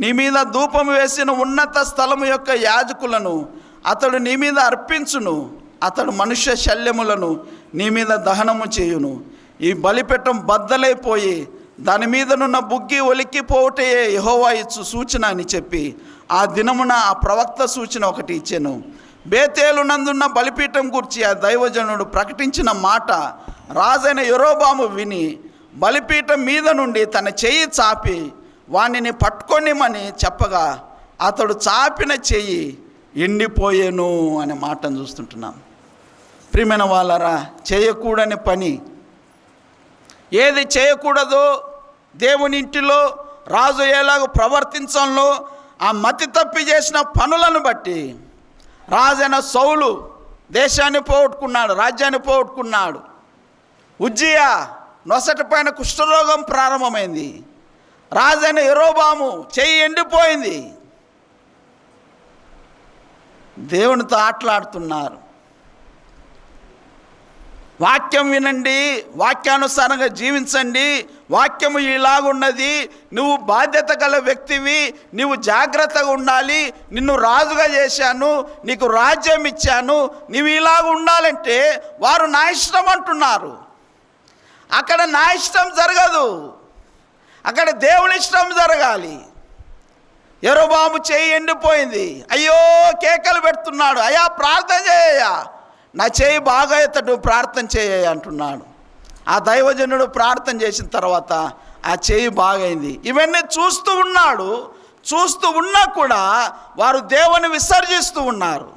నీ మీద ధూపము వేసిన ఉన్నత స్థలము యొక్క యాజకులను అతడు నీ మీద అర్పించును. అతడు మనుష్య శల్యములను నీ మీద దహనము చేయును. ఈ బలిపీఠం బద్దలైపోయి దాని మీదనున్న బుగ్గి ఒలిక్కిపోవుటయే యెహోవా ఇచ్చు సూచన అని చెప్పి ఆ దినమున ఆ ప్రవక్త సూచన ఒకటి ఇచ్చెను. బేతేలు నందున్న బలిపీఠం గురించి ఆ దైవజనుడు ప్రకటించిన మాట రాజైన యెరోబాము విని బలిపీఠం మీద నుండి తన చెయ్యి చాపి వానిని పట్టుకొనిమని చెప్పగా అతడు చాపిన చెయ్యి ఎండిపోయేను అనే మాటను చూస్తుంటున్నాం. ప్రియమైన వాళ్ళరా, చేయకూడని పని ఏది చేయకూడదో దేవుని ఇంటిలో రాజు ఎలాగ ప్రవర్తించడంలో ఆ మతి తప్పి చేసిన పనులను బట్టి రాజైన సౌలు దేశాన్ని పోగొట్టుకున్నాడు, రాజ్యాన్ని పోగొట్టుకున్నాడు. ఉజ్జియా నొసట పైన కుష్ఠరోగం ప్రారంభమైంది. రాజైన యెరోబాము చెయ్యి ఎండిపోయింది. దేవునితో ఆటలాడుతున్నారు. వాక్యం వినండి, వాక్యానుసారంగా జీవించండి, వాక్యము ఇలాగున్నది, నువ్వు బాధ్యత గల వ్యక్తివి, నువ్వు జాగ్రత్తగా ఉండాలి, నిన్ను రాజుగా చేశాను, నీకు రాజ్యం ఇచ్చాను, నువ్వు ఇలాగ ఉండాలంటే వారు నా ఇష్టం అంటున్నారు. అక్కడ నా ఇష్టం జరగదు, అక్కడ దేవుని ఇష్టం జరగాలి. యెరోబాము చేయి ఎండిపోయింది. అయ్యో కేకలు పెడుతున్నాడు, అయ్యా ప్రార్థన చేయ, నా చేయి బాగా ఎత్తడు, ప్రార్థన చేయ అంటున్నాడు. ఆ దైవజనుడు ప్రార్థన చేసిన తర్వాత ఆ చేయి బాగైంది. ఇవన్నీ చూస్తూ ఉన్నాడు. చూస్తూ ఉన్నా కూడా వారు దేవుని విసర్జిస్తూ ఉన్నారు.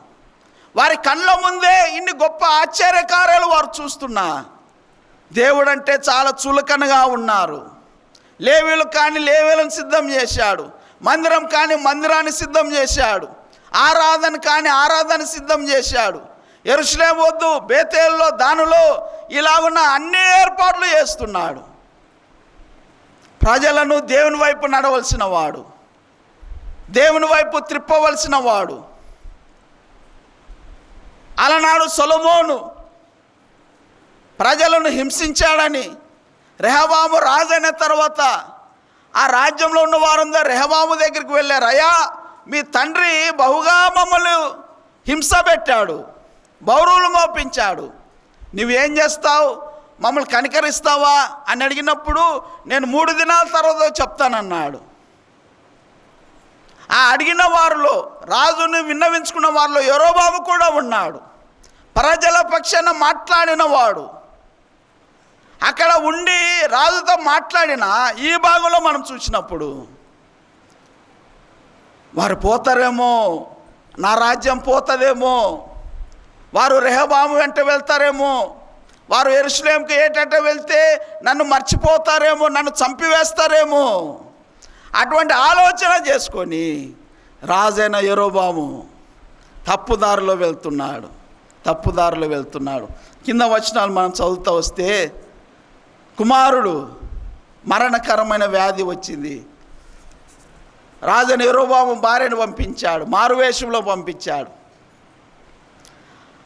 వారి కళ్ళ ముందే ఇన్ని గొప్ప ఆశ్చర్యకార్యాలు వారు చూస్తున్నా దేవుడంటే చాలా చులకనగా ఉన్నారు. లేవీలు కానీ లేవీలను సిద్ధం చేశాడు, మందిరం కానీ మందిరాన్ని సిద్ధం చేశాడు, ఆరాధన కానీ ఆరాధన సిద్ధం చేశాడు. యెరూషలేము వద్దు, బేతేల్లో దానిలో ఇలాగున్న అన్ని ఏర్పాట్లు చేస్తున్నాడు. ప్రజలను దేవుని వైపు నడవలసిన వాడు, దేవుని వైపు త్రిప్పవలసిన వాడు. అలనాడు సొలొమోను ప్రజలను హింసించాడని రెహబాము రాజైన తర్వాత ఆ రాజ్యంలో ఉన్న వారందరూ రెహబాము దగ్గరికి వెళ్ళారు. అయ్యా, మీ తండ్రి బహుగా మమ్మల్ని హింస పెట్టాడు, బౌరులు మోపించాడు, నువ్వేం చేస్తావు, మమ్మల్ని కనికరిస్తావా అని అడిగినప్పుడు నేను 3 దినాల తర్వాత చెప్తానన్నాడు. ఆ అడిగిన వారిలో, రాజుని విన్నవించుకున్న వారిలో యెరోబాము కూడా ఉన్నాడు. ప్రజల పక్షాన మాట్లాడిన వాడు. అక్కడ ఉండి రాజుతో మాట్లాడిన ఈ భాగంలో మనం చూసినప్పుడు వారు పోతారేమో, నా రాజ్యం పోతుందేమో, వారు రెహబాము వెంట వెళ్తారేమో, వారు యెరూషలేముకి ఏటంటే వెళ్తే నన్ను మర్చిపోతారేమో, నన్ను చంపివేస్తారేమో, అటువంటి ఆలోచన చేసుకొని రాజైన యెరోబాము తప్పుదారిలో వెళ్తున్నాడు. కింద వచనాలు మనం చదువుతూ వస్తే, కుమారుడు మరణకరమైన వ్యాధి వచ్చింది. రాజైన యెరోబాము భార్యను పంపించాడు, మారువేషంలో పంపించాడు.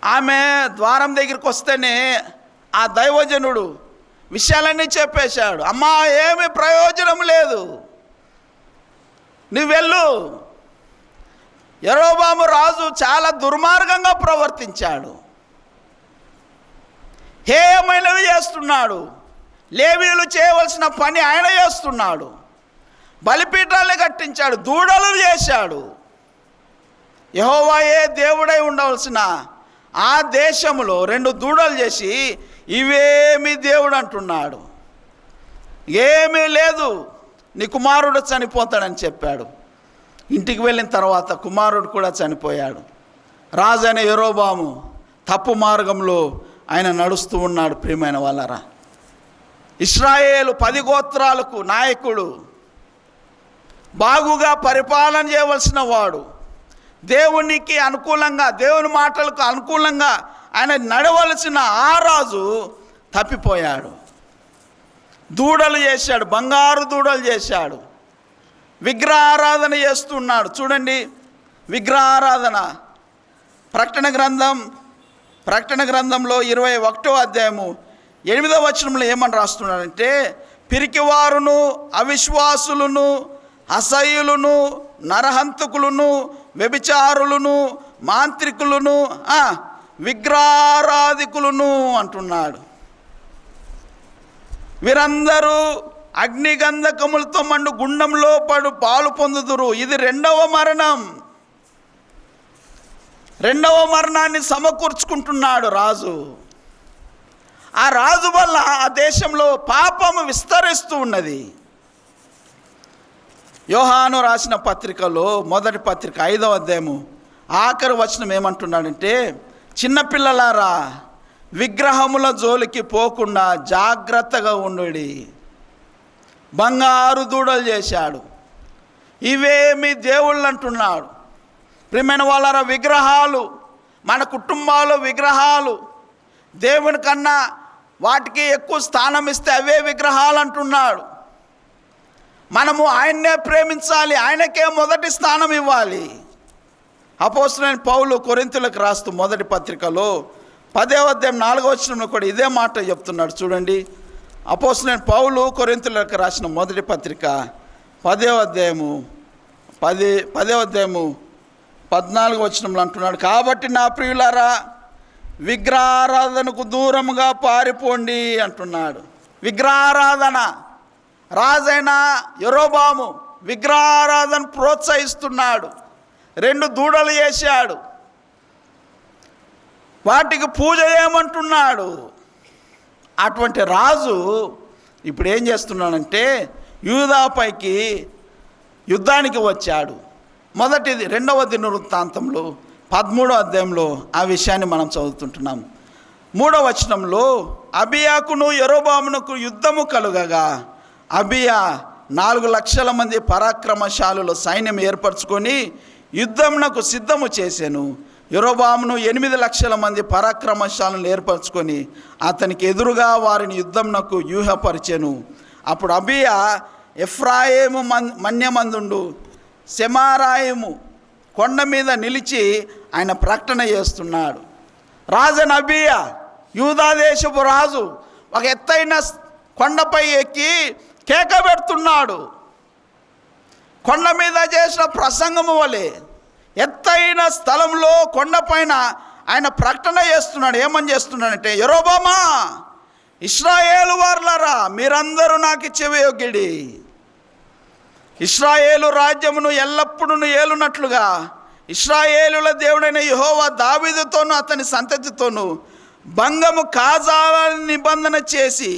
ఆమె ద్వారం దగ్గరికి వస్తేనే ఆ దైవజనుడు విషయాలన్నీ చెప్పేశాడు. అమ్మా, ఏమీ ప్రయోజనం లేదు, నువ్వు వెళ్ళు. యెరోబాము రాజు చాలా దుర్మార్గంగా ప్రవర్తించాడు, హేయమైనవి చేస్తున్నాడు, లేవీయులు చేయవలసిన పని ఆయన చేస్తున్నాడు, బలిపీఠాలను కట్టించాడు, దూడలు చేశాడు. యెహోవాయే దేవుడై ఉండవలసిన ఆ దేశంలో 2 దూడలు చేసి ఇవేమి దేవుడు అంటున్నాడు. ఏమీ లేదు, నీ కుమారుడు చనిపోతాడని చెప్పాడు. ఇంటికి వెళ్ళిన తర్వాత కుమారుడు కూడా చనిపోయాడు. రాజైన యెరోబాము తప్పు మార్గంలో ఆయన నడుస్తూ ఉన్నాడు. ప్రియమైన వాళ్ళరా, ఇశ్రాయేలు 10 గోత్రాలకు నాయకుడు, బాగుగా పరిపాలన చేయవలసిన వాడు, దేవునికి అనుకూలంగా, దేవుని మాటలకు అనుకూలంగా ఆయన నడవలసిన ఆ రాజు తప్పిపోయాడు. దూడలు చేశాడు, బంగారు దూడలు చేశాడు, విగ్రహారాధన చేస్తున్నాడు. చూడండి, విగ్రహారాధన. ప్రకటన గ్రంథంలో 21వ అధ్యాయము 8వ వచనంలో ఏమని రాస్తున్నాడంటే, పిరికివారును, అవిశ్వాసులను, అసహ్యులను, నరహంతకులను, వ్యభిచారులను, మాంత్రికులను, విగ్రహారాధికులను అంటున్నాడు. వీరందరూ అగ్నిగంధకములతో మండు గుండంలో పాలు పొందుదురు. ఇది 2వ మరణం. 2వ మరణాన్ని సమకూర్చుకుంటున్నాడు రాజు. ఆ రాజు వల్ల ఆ దేశంలో పాపము విస్తరిస్తూ ఉన్నది. యోహాను రాసిన పత్రికలో, మొదటి పత్రిక 5వ అధ్యాయము ఆఖరి వచనం ఏమంటున్నాడంటే, చిన్నపిల్లలారా విగ్రహముల జోలికి పోకుండా జాగ్రత్తగా ఉండుడి. బంగారు దూడలు చేశాడు, ఇవే మీ దేవుళ్ళు అంటున్నాడు. ప్రియమైన వాళ్ళారా, విగ్రహాలు, మన కుటుంబాలు విగ్రహాలు, దేవుని కన్నా వాటికి ఎక్కువ స్థానం ఇస్తే అవే విగ్రహాలు అంటున్నాడు. మనము ఆయన్నే ప్రేమించాలి, ఆయనకే మొదటి స్థానం ఇవ్వాలి. అపోస్తలుడైన పౌలు కొరింథీయులకు రాస్తూ మొదటి పత్రికలో 10వ అధ్యాయం 4వ వచనంలో కూడా ఇదే మాట చెప్తున్నాడు. చూడండి, అపోస్తలుడైన పౌలు కొరింథీయులకు రాసిన మొదటి పత్రిక 10వ అధ్యాయము 14వ వచనంలో అంటున్నాడు, కాబట్టి నా ప్రియులారా విగ్రహారాధనకు దూరముగా పారిపోండి అంటున్నాడు. విగ్రహారాధన, రాజైన యెరోబాము విగ్రహారాధన ప్రోత్సహిస్తున్నాడు. 2 దూడలు చేశాడు, వాటికి పూజ చేయమంటున్నాడు. అటువంటి రాజు ఇప్పుడు ఏం చేస్తున్నాడంటే యూదాపైకి యుద్ధానికి వచ్చాడు. మొదటిది 2వ దినవృత్తాంతంలో 13వ అధ్యాయంలో ఆ విషయాన్ని మనం చదువుతుంటున్నాం. 3వ వచనంలో అబియాకును యెరోబామునకు యుద్ధము కలుగగా అబియా 4 లక్షల మంది పరాక్రమశాలుల సైన్యం ఏర్పరచుకొని యుద్ధమునకు సిద్ధము చేశాను. యెరోబామును 8 లక్షల మంది పరాక్రమశాలను ఏర్పరచుకొని అతనికి ఎదురుగా వారిని యుద్ధమునకు వ్యూహపరిచెను. అప్పుడు అబియా ఎఫ్రాయిము మన్యమందుండు సెమారాయిము కొండ మీద నిలిచి ఆయన ప్రకటన చేస్తున్నాడు. రాజైన అబియా, యూదా దేశపు రాజు, ఒక ఎత్తైన కొండపై ఎక్కి కేక పెడుతున్నాడు. కొండ మీద చేసిన ప్రసంగము వలె ఎత్తైన స్థలంలో కొండపైన ఆయన ప్రకటన చేస్తున్నాడు. ఏమని చేస్తున్నాడంటే, యెరోబామా, ఇశ్రాయేలు వారులారా, మీరందరూ నాకు చెవియొగ్గిడి. ఇశ్రాయేలు రాజ్యమును ఎల్లప్పుడూ ఏలునట్లుగా ఇశ్రాయేలుల దేవుడైన యెహోవా దావీదుతోనూ అతని సంతతితోనూ భంగము కాజాలని నిబంధన చేసి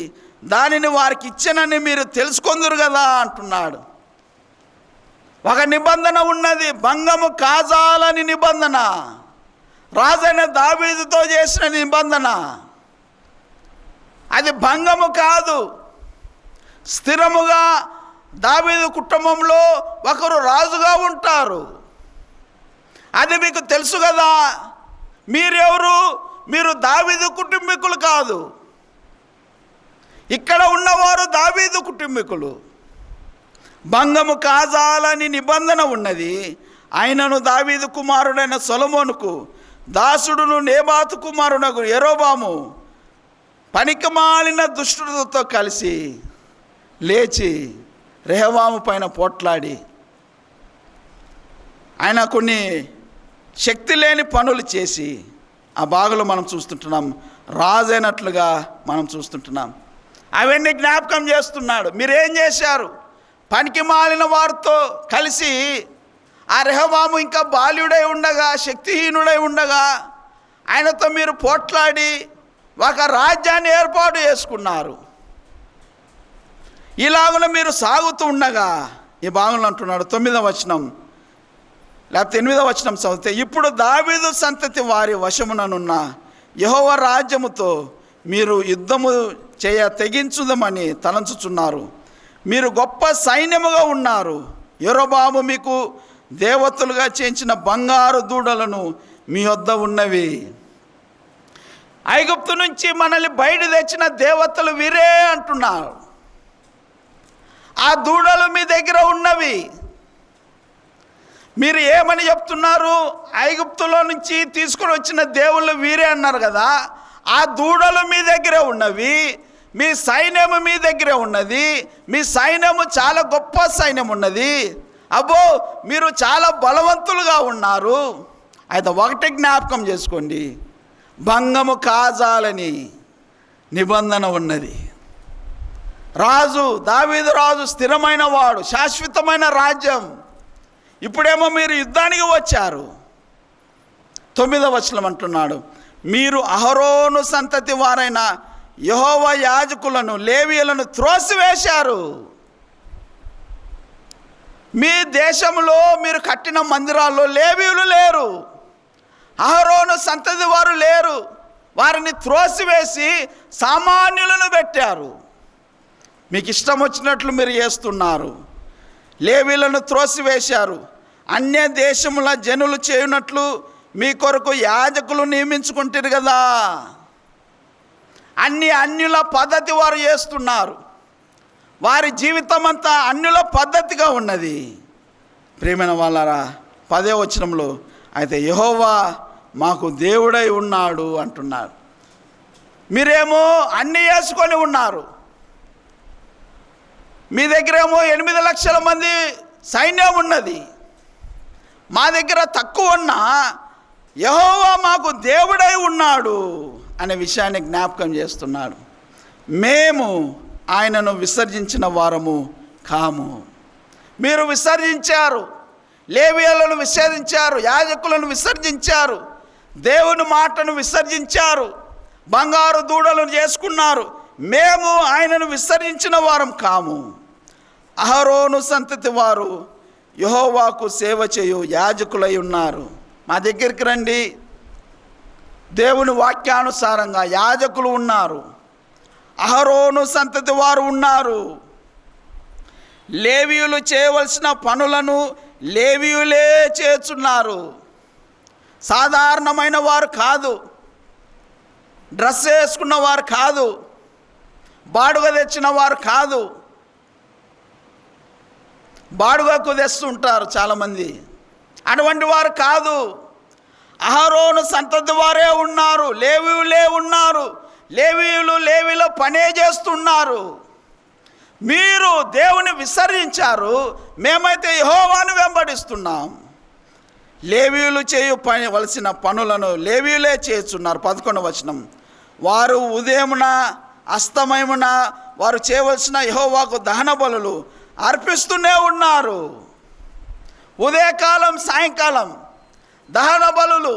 దానిని వారికి ఇచ్చానని మీరు తెలుసుకొందురు కదా అంటున్నాడు. ఒక నిబంధన ఉన్నది, భంగము కాజాలని నిబంధన, రాజైన దావీదుతో చేసిన నిబంధన. అది భంగము కాదు. స్థిరముగా దావీదు కుటుంబంలో ఒకరు రాజుగా ఉంటారు. అది మీకు తెలుసు కదా. మీరెవరు? మీరు దావీదు కుటుంబీకులు కాదు. ఇక్కడ ఉన్నవారు దావీదు కుటుంబీకులు. భంగము కాజాలని నిబంధన ఉన్నది. ఆయనను దావీదు కుమారుడైన సొలొమోనుకు దాసుడును నేబాతు కుమారునకు యెరోబాము పనికిమాలిన దుష్టులతో కలిసి లేచి రెహబాము పైన పోట్లాడి ఆయన కొన్ని శక్తి లేని పనులు చేసి ఆ భాగంలో మనం చూస్తుంటున్నాం. రాజైనట్లుగా మనం చూస్తుంటున్నాం. అవన్నీ జ్ఞాపకం చేస్తున్నాడు. మీరేం చేశారు? పనికి మాలిన వారితో కలిసి ఆ రెహబాము ఇంకా బాల్యుడై ఉండగా, శక్తిహీనుడై ఉండగా ఆయనతో మీరు పోట్లాడి ఒక రాజ్యాన్ని ఏర్పాటు చేసుకున్నారు. ఇలాగున మీరు సాగుతూ ఉండగా ఈ భాగంలో అంటున్నాడు 9వ వచనం లేకపోతే 8వ వచనం చదివితే, ఇప్పుడు దావీదు సంతతి వారి వశముననున్న యెహోవా రాజ్యముతో మీరు యుద్ధము చేయ తెగించుదమని తలంచుచున్నారు. మీరు గొప్ప సైన్యముగా ఉన్నారు. యెరోబాము మీకు దేవతలుగా చేయించిన బంగారు దూడలను మీ వద్ద ఉన్నవి. ఐగుప్తు నుంచి మనల్ని బయట తెచ్చిన దేవతలు వీరే అంటున్నారు. ఆ దూడలు మీ దగ్గర ఉన్నవి. మీరు ఏమని చెప్తున్నారు? ఐగుప్తులో నుంచి తీసుకొని వచ్చిన దేవుళ్ళు వీరే అన్నారు కదా. ఆ దూడలు మీ దగ్గరే ఉన్నవి. మీ సైన్యము మీ దగ్గరే ఉన్నది. మీ సైన్యము చాలా గొప్ప సైన్యం ఉన్నది. అబ్బో, మీరు చాలా బలవంతులుగా ఉన్నారు. అయితే ఒకటి జ్ఞాపకం చేసుకోండి, భంగము కాజాలని నిబంధన ఉన్నది. రాజు దావీదు రాజు స్థిరమైన వాడు, శాశ్వతమైన రాజ్యం. ఇప్పుడేమో మీరు యుద్ధానికి వచ్చారు. 9వ వచనం అంటున్నాడు, మీరు అహరోను సంతతి వారైన యెహోవా యాజకులను లేవీయులను త్రోసివేశారు. మీ దేశంలో మీరు కట్టిన మందిరాల్లో లేవీయులు లేరు. అహరోను సంతతి వారు లేరు, వారిని త్రోసివేసి సామాన్యులను పెట్టారు. మీకు ఇష్టం వచ్చినట్లు మీరు చేస్తున్నారు. లేవీలను త్రోసివేశారు. అన్య దేశముల జనులు చేయునట్లు మీ కొరకు యాజకులు నియమించుకుంటారు కదా. అన్యుల పద్ధతి వారు చేస్తున్నారు. వారి జీవితం అంతా అన్యుల పద్ధతిగా ఉన్నది. ప్రియమైన వాళ్ళారా, 10వ వచనంలో అయితే యెహోవా మాకు దేవుడై ఉన్నాడు అంటున్నారు. మీరేమో అన్నీ వేసుకొని ఉన్నారు. మీ దగ్గరేమో 8 లక్షల మంది సైన్యం ఉన్నది. మా దగ్గర తక్కువ ఉన్నా యెహోవా మాకు దేవుడై ఉన్నాడు అనే విషయాన్ని జ్ఞాపకం చేస్తున్నాడు. మేము ఆయనను విసర్జించిన వారము కాము. మీరు విసర్జించారు, లేవీయులను విసర్జించారు, యాజకులను విసర్జించారు, దేవుని మాటను విసర్జించారు, బంగారు దూడలను చేసుకున్నారు. మేము ఆయనను విసర్జించిన వారం కాము. అహరోను సంతతి వారు యెహోవాకు సేవ చేయు యాజకులై ఉన్నారు. మా దగ్గరికి రండి. దేవుని వాక్యానుసారంగా యాజకులు ఉన్నారు, అహరోను సంతతి వారు ఉన్నారు. లేవీయులు చేయవలసిన పనులను లేవీయులే చేస్తున్నారు. సాధారణమైన వారు కాదు, డ్రెస్ వేసుకున్న వారు కాదు, బాడుగ తెచ్చిన వారు కాదు. బాడుగకు తెస్తుంటారు చాలామంది, అటువంటి వారు కాదు. అహరోను సంతతి వారే ఉన్నారు, లేవీయులే ఉన్నారు. లేవీల పనే చేస్తున్నారు. మీరు దేవుని విసర్జించారు, మేమైతే యెహోవాను వెంబడిస్తున్నాం. లేవీయులు చేయవలసిన పనులను లేవీయులే చేస్తున్నారు. 11వ వచనం, వారు ఉదయమున అస్తమయమున వారు చేయవలసిన యెహోవాకు దహన బలులు అర్పిస్తూనే ఉన్నారు. ఉదయకాలం సాయంకాలం దహన బలులు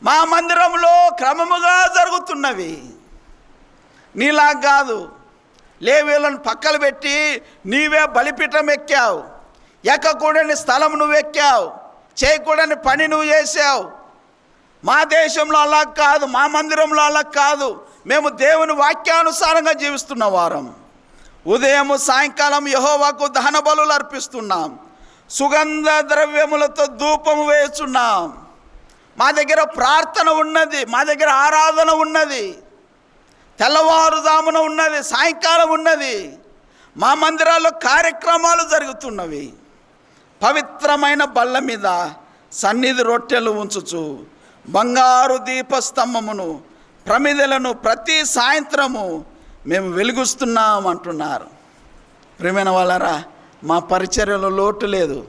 మా మందిరంలో క్రమముగా జరుగుతున్నవి. నీలా కాదు, లేవీయులను పక్కన పెట్టి నీవే బలిపీఠం ఎక్కావు, ఎక్కకూడని స్థలం నువ్వు ఎక్కావు, చేయకూడని పని నువ్వు చేసావు. మా దేశంలో అలా కాదు, మా మందిరంలో అలా కాదు. మేము దేవుని వాక్యానుసారంగా జీవిస్తున్న వారం. ఉదయము సాయంకాలం యెహోవాకు దహన బలులు అర్పిస్తున్నాం, సుగంధ ద్రవ్యములతో ధూపము వేస్తున్నాం. మా దగ్గర ప్రార్థన ఉన్నది, మా దగ్గర ఆరాధన ఉన్నది, తెల్లవారుజామున ఉన్నది, సాయంకాలం ఉన్నది. మా మందిరాల్లో కార్యక్రమాలు జరుగుతున్నవి. పవిత్రమైన బల్ల మీద సన్నిధి రొట్టెలు ఉంచుచు బంగారు దీపస్తంభమును ప్రమిదలను ప్రతి సాయంత్రము మేము వెలుగుస్తున్నాం అంటున్నారు. ప్రియమైన వాళ్ళారా, మా పరిచర్యలో లోటు లేదు.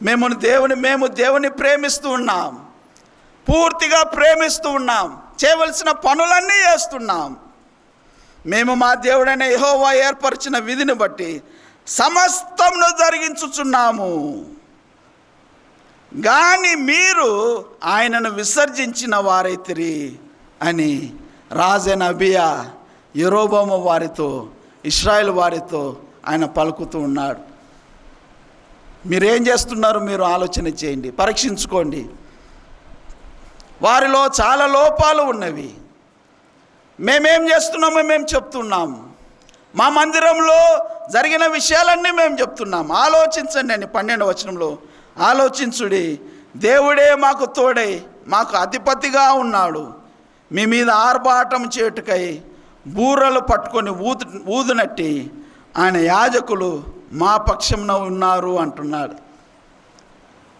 మేము దేవుని ప్రేమిస్తూ ఉన్నాం, పూర్తిగా ప్రేమిస్తూ ఉన్నాం, చేయవలసిన పనులన్నీ చేస్తున్నాం. మేము మా దేవుడైన యెహోవా ఏర్పరిచిన విధిని బట్టి సమస్తమును జరిగించుచున్నాము. కానీ మీరు ఆయనను విసర్జించిన వారైతిరి అని రాజైన అబియా యెరోబోము వారితో, ఇశ్రాయేలు వారితో ఆయన పలుకుతూ ఉన్నాడు. మీరేం చేస్తున్నారు? మీరు ఆలోచన చేయండి, పరీక్షించుకోండి. వారిలో చాలా లోపాలు ఉన్నవి. మేమేం చేస్తున్నామో మేము చెప్తున్నాం. మా మందిరంలో జరిగిన విషయాలన్నీ మేము చెప్తున్నాం. ఆలోచించండి అని 12వ వచనంలో, ఆలోచించుడి, దేవుడే మాకు తోడై మాకు అధిపతిగా ఉన్నాడు. మీ మీద ఆర్భాటం చేటుకై బూరలు పట్టుకొని ఊదునట్టి ఆయన యాజకులు మా పక్షంన ఉన్నారు అంటున్నాడు.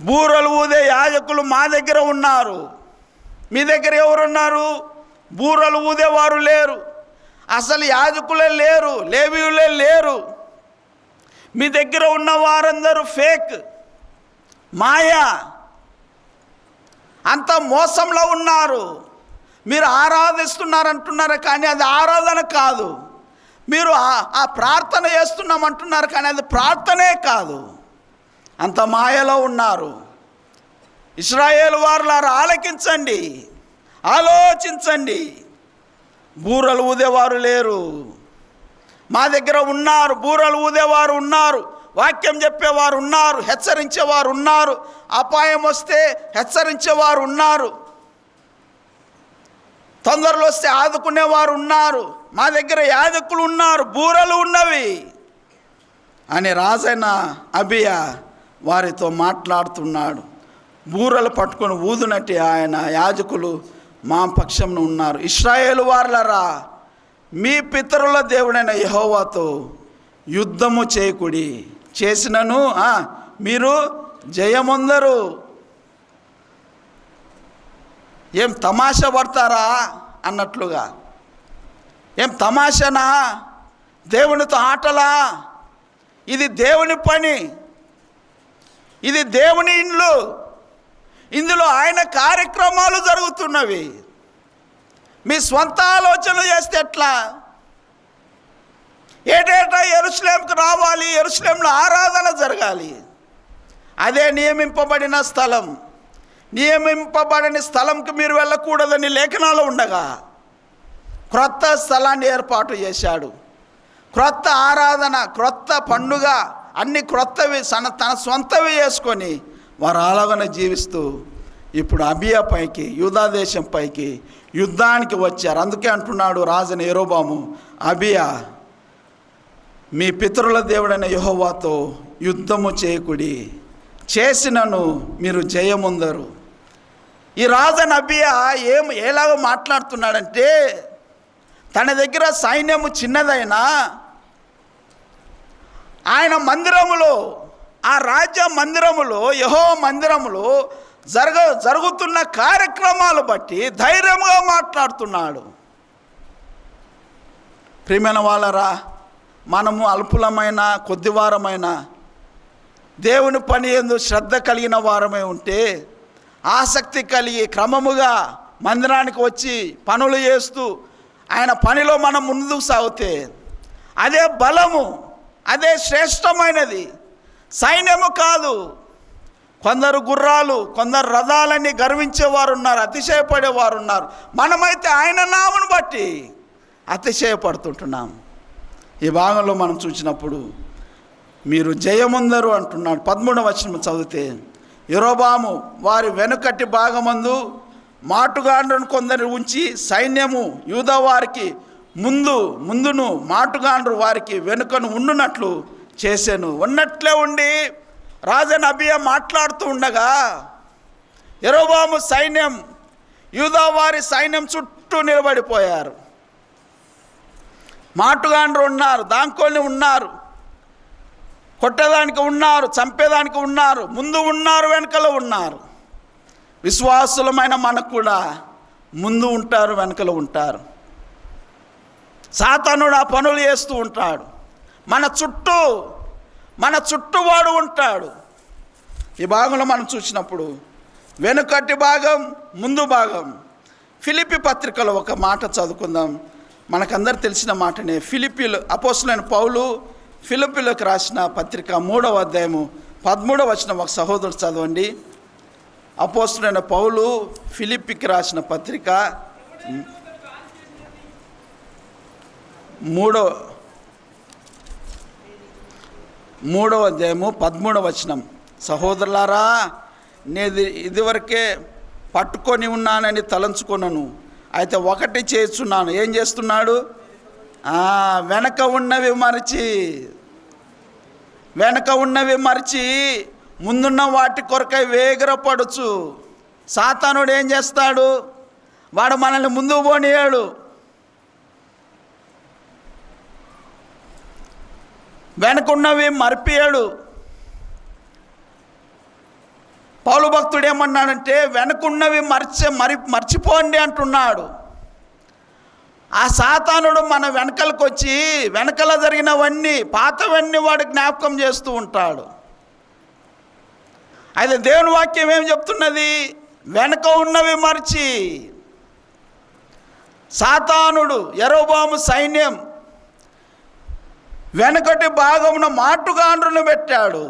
బూరలు ఊదే యాజకులు మా దగ్గర ఉన్నారు. మీ దగ్గర ఎవరున్నారు? బూరలు ఊదేవారు లేరు, అసలు యాజకులే లేరు, లేవీయులే లేరు. మీ దగ్గర ఉన్న వారందరూ ఫేక్, మాయా, అంత మోసంలో ఉన్నారు. మీరు ఆరాధిస్తున్నారంటున్నారు కానీ అది ఆరాధన కాదు. మీరు ఆ ప్రార్థన చేస్తున్నామంటున్నారు కానీ అది ప్రార్థనే కాదు. అంత మాయలో ఉన్నారు. ఇశ్రాయేలు వారులారా, ఆలకించండి, ఆలోచించండి. బూరలు ఊదేవారు లేరు, మా దగ్గర ఉన్నారు. బూరలు ఊదేవారు ఉన్నారు. వాక్యం చెప్పేవారు ఉన్నారు, హెచ్చరించేవారు ఉన్నారు, అపాయం వస్తే హెచ్చరించేవారు ఉన్నారు, తొందరలు వస్తే ఆదుకునేవారు ఉన్నారు, మా దగ్గర యాజకులు ఉన్నారు, బూరలు ఉన్నవి అని రాజైన అబియా వారితో మాట్లాడుతున్నాడు. బూరలు పట్టుకొని ఊదునట్టి ఆయన యాజకులు మా పక్షంలో ఉన్నారు. ఇశ్రాయేలు వారలారా, మీ పితరుల దేవుడైన యెహోవాతో యుద్ధము చేయకుడి, చేసినను మీరు జయముందరు. ఏం తమాషా పడతారా అన్నట్లుగా, ఏం తమాషనా, దేవునితో ఆటలా? ఇది దేవుని పని, ఇది దేవుని ఇండ్లు, ఇందులో ఆయన కార్యక్రమాలు జరుగుతున్నవి. మీ స్వంత ఆలోచనలు చేస్తే ఎట్లా? ఏటేటా యెరూషలేముకు రావాలి, యెరూషలేములో ఆరాధన జరగాలి. అదే నియమింపబడిన స్థలం. నియమింపబడిన స్థలంకి మీరు వెళ్ళకూడదని లేఖనాలు ఉండగా క్రొత్త స్థలాన్ని ఏర్పాటు చేశాడు. క్రొత్త ఆరాధన, క్రొత్త పండుగ, అన్ని క్రొత్తవి తన సొంతవి చేసుకొని వారు అలాగనే జీవిస్తూ ఇప్పుడు అబియా పైకి, యూదా దేశం పైకి యుద్ధానికి వచ్చారు. అందుకే అంటున్నాడు రాజుని యెరోబాము, అబియా, మీ పితరుల దేవుడైన యెహోవాతో యుద్ధము చేయకుడి, చేసినను మీరు జయముందరు. ఈ రాజైన అబియా ఎలాగో మాట్లాడుతున్నాడంటే, తన దగ్గర సైన్యము చిన్నదైనా ఆయన మందిరములో, ఆ రాజ్య మందిరములో, యెహోవా మందిరములో జరుగుతున్న కార్యక్రమాలు బట్టి ధైర్యంగా మాట్లాడుతున్నాడు. ప్రియమైన వాళ్ళరా, మనము అల్పులమైన కొద్దివారమైన దేవుని పని యందు శ్రద్ధ కలిగిన వారమే ఉంటే, ఆసక్తి కలిగి క్రమముగా మందిరానికి వచ్చి పనులు చేస్తూ ఆయన పనిలో మనం ముందుకు సాగితే అదే బలము, అదే శ్రేష్టమైనది. సైన్యము కాదు. కొందరు గుర్రాలు, కొందరు రథాలని గర్వించేవారు ఉన్నారు, అతిశయపడేవారు ఉన్నారు. మనమైతే ఆయన నామను బట్టి అతిశయపడుతుంటున్నాం. ఈ భాగంలో మనం చూసినప్పుడు మీరు జయముందరు అంటున్నాడు. 13వ వచనం చదివితే, యెరోబాము వారి వెనుకటి భాగమందు మాటుగాండ్రును కొందరు ఉంచి సైన్యము యూదా వారికి ముందును మాటుగాండ్రు వారికి వెనుకను ఉండునట్లు చేశాను. ఉన్నట్లే ఉండి రాజైన అబియా మాట్లాడుతూ ఉండగా యెరోబాము సైన్యం, యూదా వారి సైన్యం చుట్టూ నిలబడిపోయారు. మాటుగాండ్రు ఉన్నారు, దాంకోని ఉన్నారు, కొట్టేదానికి ఉన్నారు, చంపేదానికి ఉన్నారు, ముందు ఉన్నారు, వెనకలో ఉన్నారు. విశ్వాసులమైన మనకు కూడా ముందు ఉంటారు, వెనకలో ఉంటారు. సాతానుడు ఆ పనులు చేస్తూ ఉంటాడు. మన చుట్టూ వాడు ఉంటాడు. ఈ భాగంలో మనం చూసినప్పుడు వెనుకటి భాగం, ముందు భాగం. ఫిలిప్పీ పత్రికలో ఒక మాట చదువుకుందాం. మనకందరు తెలిసిన మాటనే. ఫిలిప్పీలు అపోస్తలుడైన పౌలు ఫిలిప్పీలకు రాసిన పత్రిక 3వ అధ్యాయము 13వ వచనం ఒక సహోదరుడు చదవండి. అపోస్తలుడైన పౌలు ఫిలిప్పీకి రాసిన పత్రిక 3వ అధ్యాయము 13వ వచనం. సహోదరులారా, నేను ఇదివరకే పట్టుకొని ఉన్నానని తలంచుకొనను, అయితే ఒకటి చేస్తున్నాను. ఏం చేస్తున్నాడు? వెనక ఉన్నవి మరిచి ముందున్న వాటి కొరకై వేగిరపడుచు. సాతానుడు ఏం చేస్తాడు? వాడు మనల్ని ముందుకు పోనీయాడు. వెనకున్నవి మరిపియాడు. పౌలు భక్తుడు ఏమన్నాడంటే, వెనకున్నవి మర్చిపోండి అంటున్నాడు. ఆ సాతానుడు మన వెనకలకు వచ్చి వెనకల జరిగినవన్నీ, పాతవన్నీ వాడు జ్ఞాపకం చేస్తూ ఉంటాడు. అయితే దేవుని వాక్యం ఏం చెప్తున్నది? వెనక ఉన్నవి మర్చి. సాతానుడు, యెరోబాము సైన్యం వెనకటి భాగమున మాటుగాండ్రును పెట్టాడు.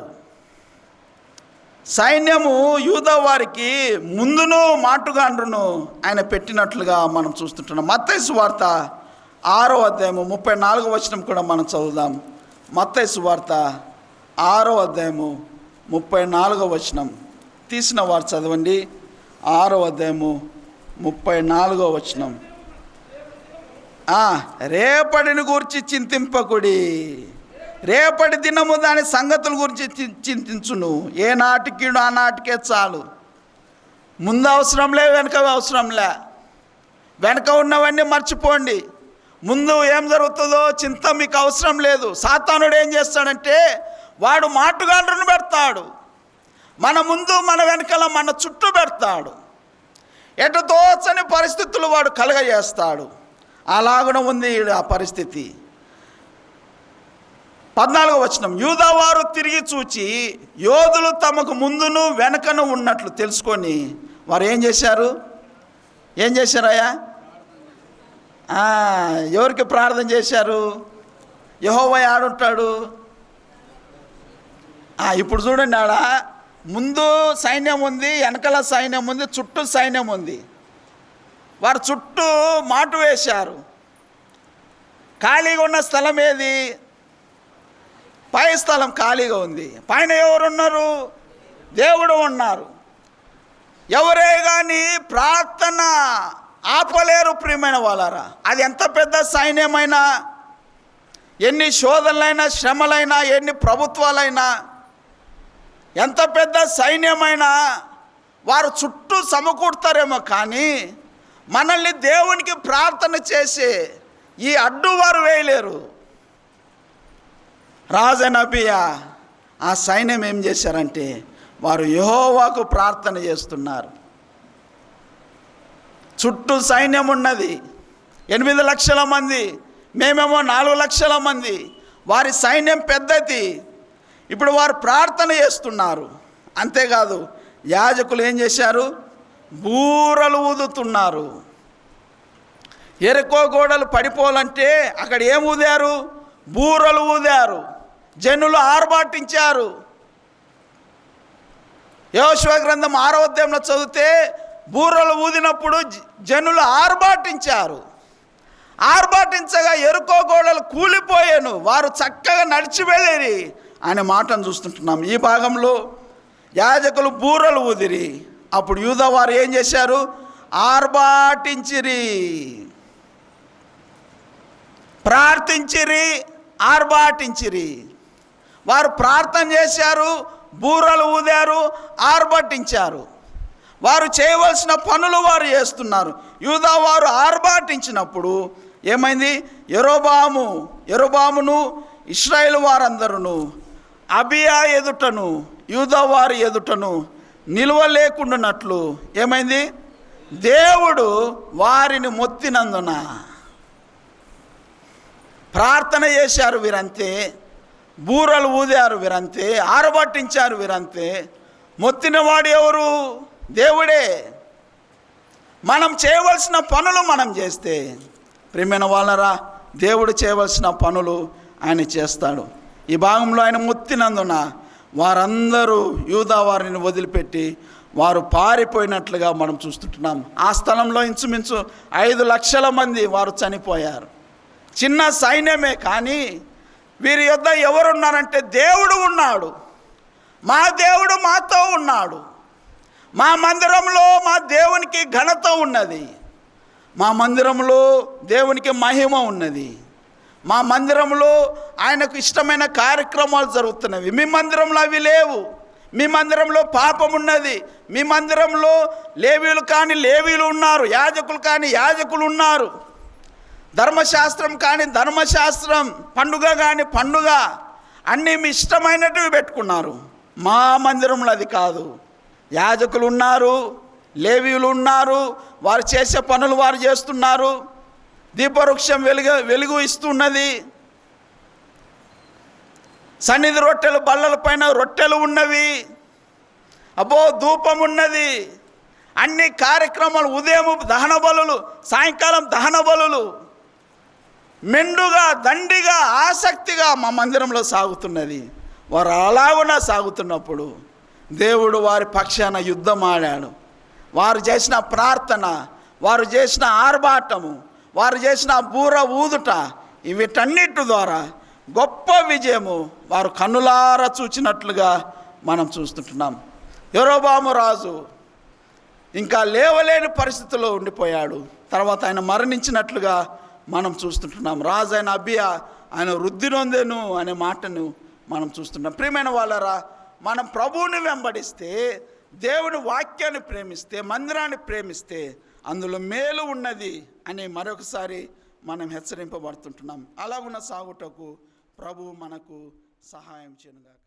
సైన్యము యూదా వారికి ముందును మాటుగాండ్రును ఆయన పెట్టినట్లుగా మనం చూస్తుంటున్నాం. మత్తయి సువార్త 6వ అధ్యాయము 34వ వచనం కూడా మనం చదువుదాం. మత్తయి సువార్త 6వ అధ్యాయము 34వ వచనం. తీసిన వారు చదవండి. 6వ అధ్యాయము 34వ వచనం. రేపటిని గురించి చింతింపకుడి, రేపటి దినము దాని సంగతుల గురించి చింతించును. ఏ నాటికి ఆ నాటికే చాలు. ముందు అవసరంలే, వెనక అవసరంలే. వెనక ఉన్నవన్నీ మర్చిపోండి. ముందు ఏం జరుగుతుందో చింత మీకు అవసరం లేదు. సాతానుడు ఏం చేస్తాడంటే వాడు మాటుగాండ్రను పెడతాడు. మన ముందు, మన వెనకాల, మన చుట్టూ పెడతాడు. ఎటు తోచని పరిస్థితులు వాడు కలగజేస్తాడు. అలాగున ఉంది ఆ పరిస్థితి. 14వ వచనం. యూదావారు తిరిగి చూచి యోధులు తమకు ముందును వెనకను ఉన్నట్లు తెలుసుకొని వారు ఏం చేశారు? ఏం చేశారయ్యా? ఎవరికి ప్రార్థన చేశారు? యెహోవా ఆడుంటాడు. ఇప్పుడు చూడండి, ఆడ ముందు సైన్యం ఉంది, వెనకాల సైన్యం ఉంది, చుట్టూ సైన్యం ఉంది. వారు చుట్టూ మాటు వేశారు. ఖాళీగా ఉన్న స్థలం ఏది? పై స్థలం ఖాళీగా ఉంది. పైన ఎవరున్నారు? దేవుడు ఉన్నారు. ఎవరే కానీ ప్రార్థన ఆపలేరు ప్రియమైన వాళ్ళారా. అది ఎంత పెద్ద సైన్యమైనా, ఎన్ని శోధనలైనా, శ్రమలైనా, ఎన్ని ప్రభుత్వాలైనా, ఎంత పెద్ద సైన్యమైనా వారు చుట్టూ సమకూడతారేమో, కానీ మనల్ని దేవునికి ప్రార్థన చేసి ఈ అడ్డు వారు వేయలేరు. రాజనబియా ఆ సైన్యం ఏం చేశారంటే వారు యెహోవాకు ప్రార్థన చేస్తున్నారు. చుట్టూ సైన్యం ఉన్నది, 8 లక్షల మంది, మేమేమో 4 లక్షల మంది. వారి సైన్యం పెద్దది. ఇప్పుడు వారు ప్రార్థన చేస్తున్నారు. అంతేకాదు, యాజకులు ఏం చేశారు? బూరలు ఊదుతున్నారు. ఎరికో గోడలు పడిపోవాలంటే అక్కడ ఏం ఊదారు? బూరలు ఊదారు. జనులు ఆర్భాటించారు. యెహోషువ గ్రంథం 6వ అధ్యాయంలో చదివితే బూరలు ఊదినప్పుడు జనులు ఆర్భాటించారు. ఆర్భాటించగా ఎరుకో గోడలు కూలిపోయాను, వారు చక్కగా నడిచి వెళ్ళేరి అనే మాటను చూస్తుంటున్నాం. ఈ భాగంలో యాజకులు బూరలు ఊదిరి. అప్పుడు యూదా వారు ఏం చేశారు? ఆర్భాటించిరి, ప్రార్థించిరి, ఆర్భాటించిరి. వారు ప్రార్థన చేశారు, బూరలు ఊదారు, ఆర్భాటించారు. వారు చేయవలసిన పనులు వారు చేస్తున్నారు. యూదా వారు ఆర్భాటించినప్పుడు ఏమైంది? యెరొబామును ఇశ్రాయేలు వారందరూ అబియా ఎదుటను యూదా వారి ఎదుటను నిలవలేకుండానట్లు ఏమైంది? దేవుడు వారిని మొత్తినందున. ప్రార్థన చేశారు వీరంతే, బూరలు ఊదారు వీరంతే, ఆరబట్టించారు వీరంతే. మొత్తినవాడు ఎవరు? దేవుడే. మనం చేయవలసిన పనులు మనం చేస్తే ప్రియమైన వాళ్ళరా, దేవుడు చేయవలసిన పనులు ఆయన చేస్తాడు. ఈ భాగంలో ఆయన మొత్తినందున వారందరూ యూదా వారిని వదిలిపెట్టి వారు పారిపోయినట్లుగా మనం చూస్తుంటున్నాం. ఆ స్థలంలో ఇంచుమించు 5 లక్షల మంది వారు చనిపోయారు. చిన్న సైన్యమే, కానీ వీరి యొద్ద ఎవరున్నారంటే దేవుడు ఉన్నాడు. మా దేవుడు మాతో ఉన్నాడు. మా మందిరంలో మా దేవునికి ఘనత ఉన్నది. మా మందిరంలో దేవునికి మహిమ ఉన్నది. మా మందిరంలో ఆయనకు ఇష్టమైన కార్యక్రమాలు జరుగుతున్నవి. మీ మందిరంలో అవి లేవు. మీ మందిరంలో పాపం ఉన్నది. మీ మందిరంలో లేవీలు కాని లేవీలు ఉన్నారు, యాజకులు కాని యాజకులు ఉన్నారు, ధర్మశాస్త్రం కాని ధర్మశాస్త్రం, పండుగ కాని పండుగ, అన్నీ మీ ఇష్టమైనటివి పెట్టుకున్నారు. మా మందిరంలో అది కాదు. యాజకులు ఉన్నారు, లేవీయులు ఉన్నారు, వారు చేసే పనులు వారు చేస్తున్నారు. దీపవృక్షం వెలుగు ఇస్తున్నది. సన్నిధి రొట్టెలు బల్లలపైన రొట్టెలు ఉన్నవి. అబ్బో, ధూపం ఉన్నది. అన్ని కార్యక్రమాలు, ఉదయం దహన బలులు, సాయంకాలం దహన బలులు మెండుగా, దండిగా, ఆసక్తిగా మా మందిరంలో సాగుతున్నది. వారు అలాగున సాగుతున్నప్పుడు దేవుడు వారి పక్షాన యుద్ధం ఆడాడు. వారు చేసిన ప్రార్థన, వారు చేసిన ఆర్భాటము, వారు చేసిన బూర ఊదుట, వీటన్నిటి ద్వారా గొప్ప విజయము వారు కన్నులారా చూచినట్లుగా మనం చూస్తుంటున్నాం. యెరోబాము రాజు ఇంకా లేవలేని పరిస్థితుల్లో ఉండిపోయాడు. తర్వాత ఆయన మరణించినట్లుగా మనం చూస్తుంటున్నాం. రాజు అయిన అబియా ఆయన వృద్ధి నొందెను అనే మాటను మనం చూస్తున్నాం. ప్రియమైన వాళ్ళరా, మనం ప్రభువుని వెంబడిస్తే, దేవుని వాక్యాన్ని ప్రేమిస్తే, మందిరాన్ని ప్రేమిస్తే అందులో మేలు ఉన్నది అని మరొకసారి మనం హెచ్చరింపబడుతుంటున్నాం. అలాగున్న సాగుటకు ప్రభువు మనకు సహాయం చేయనుగాక.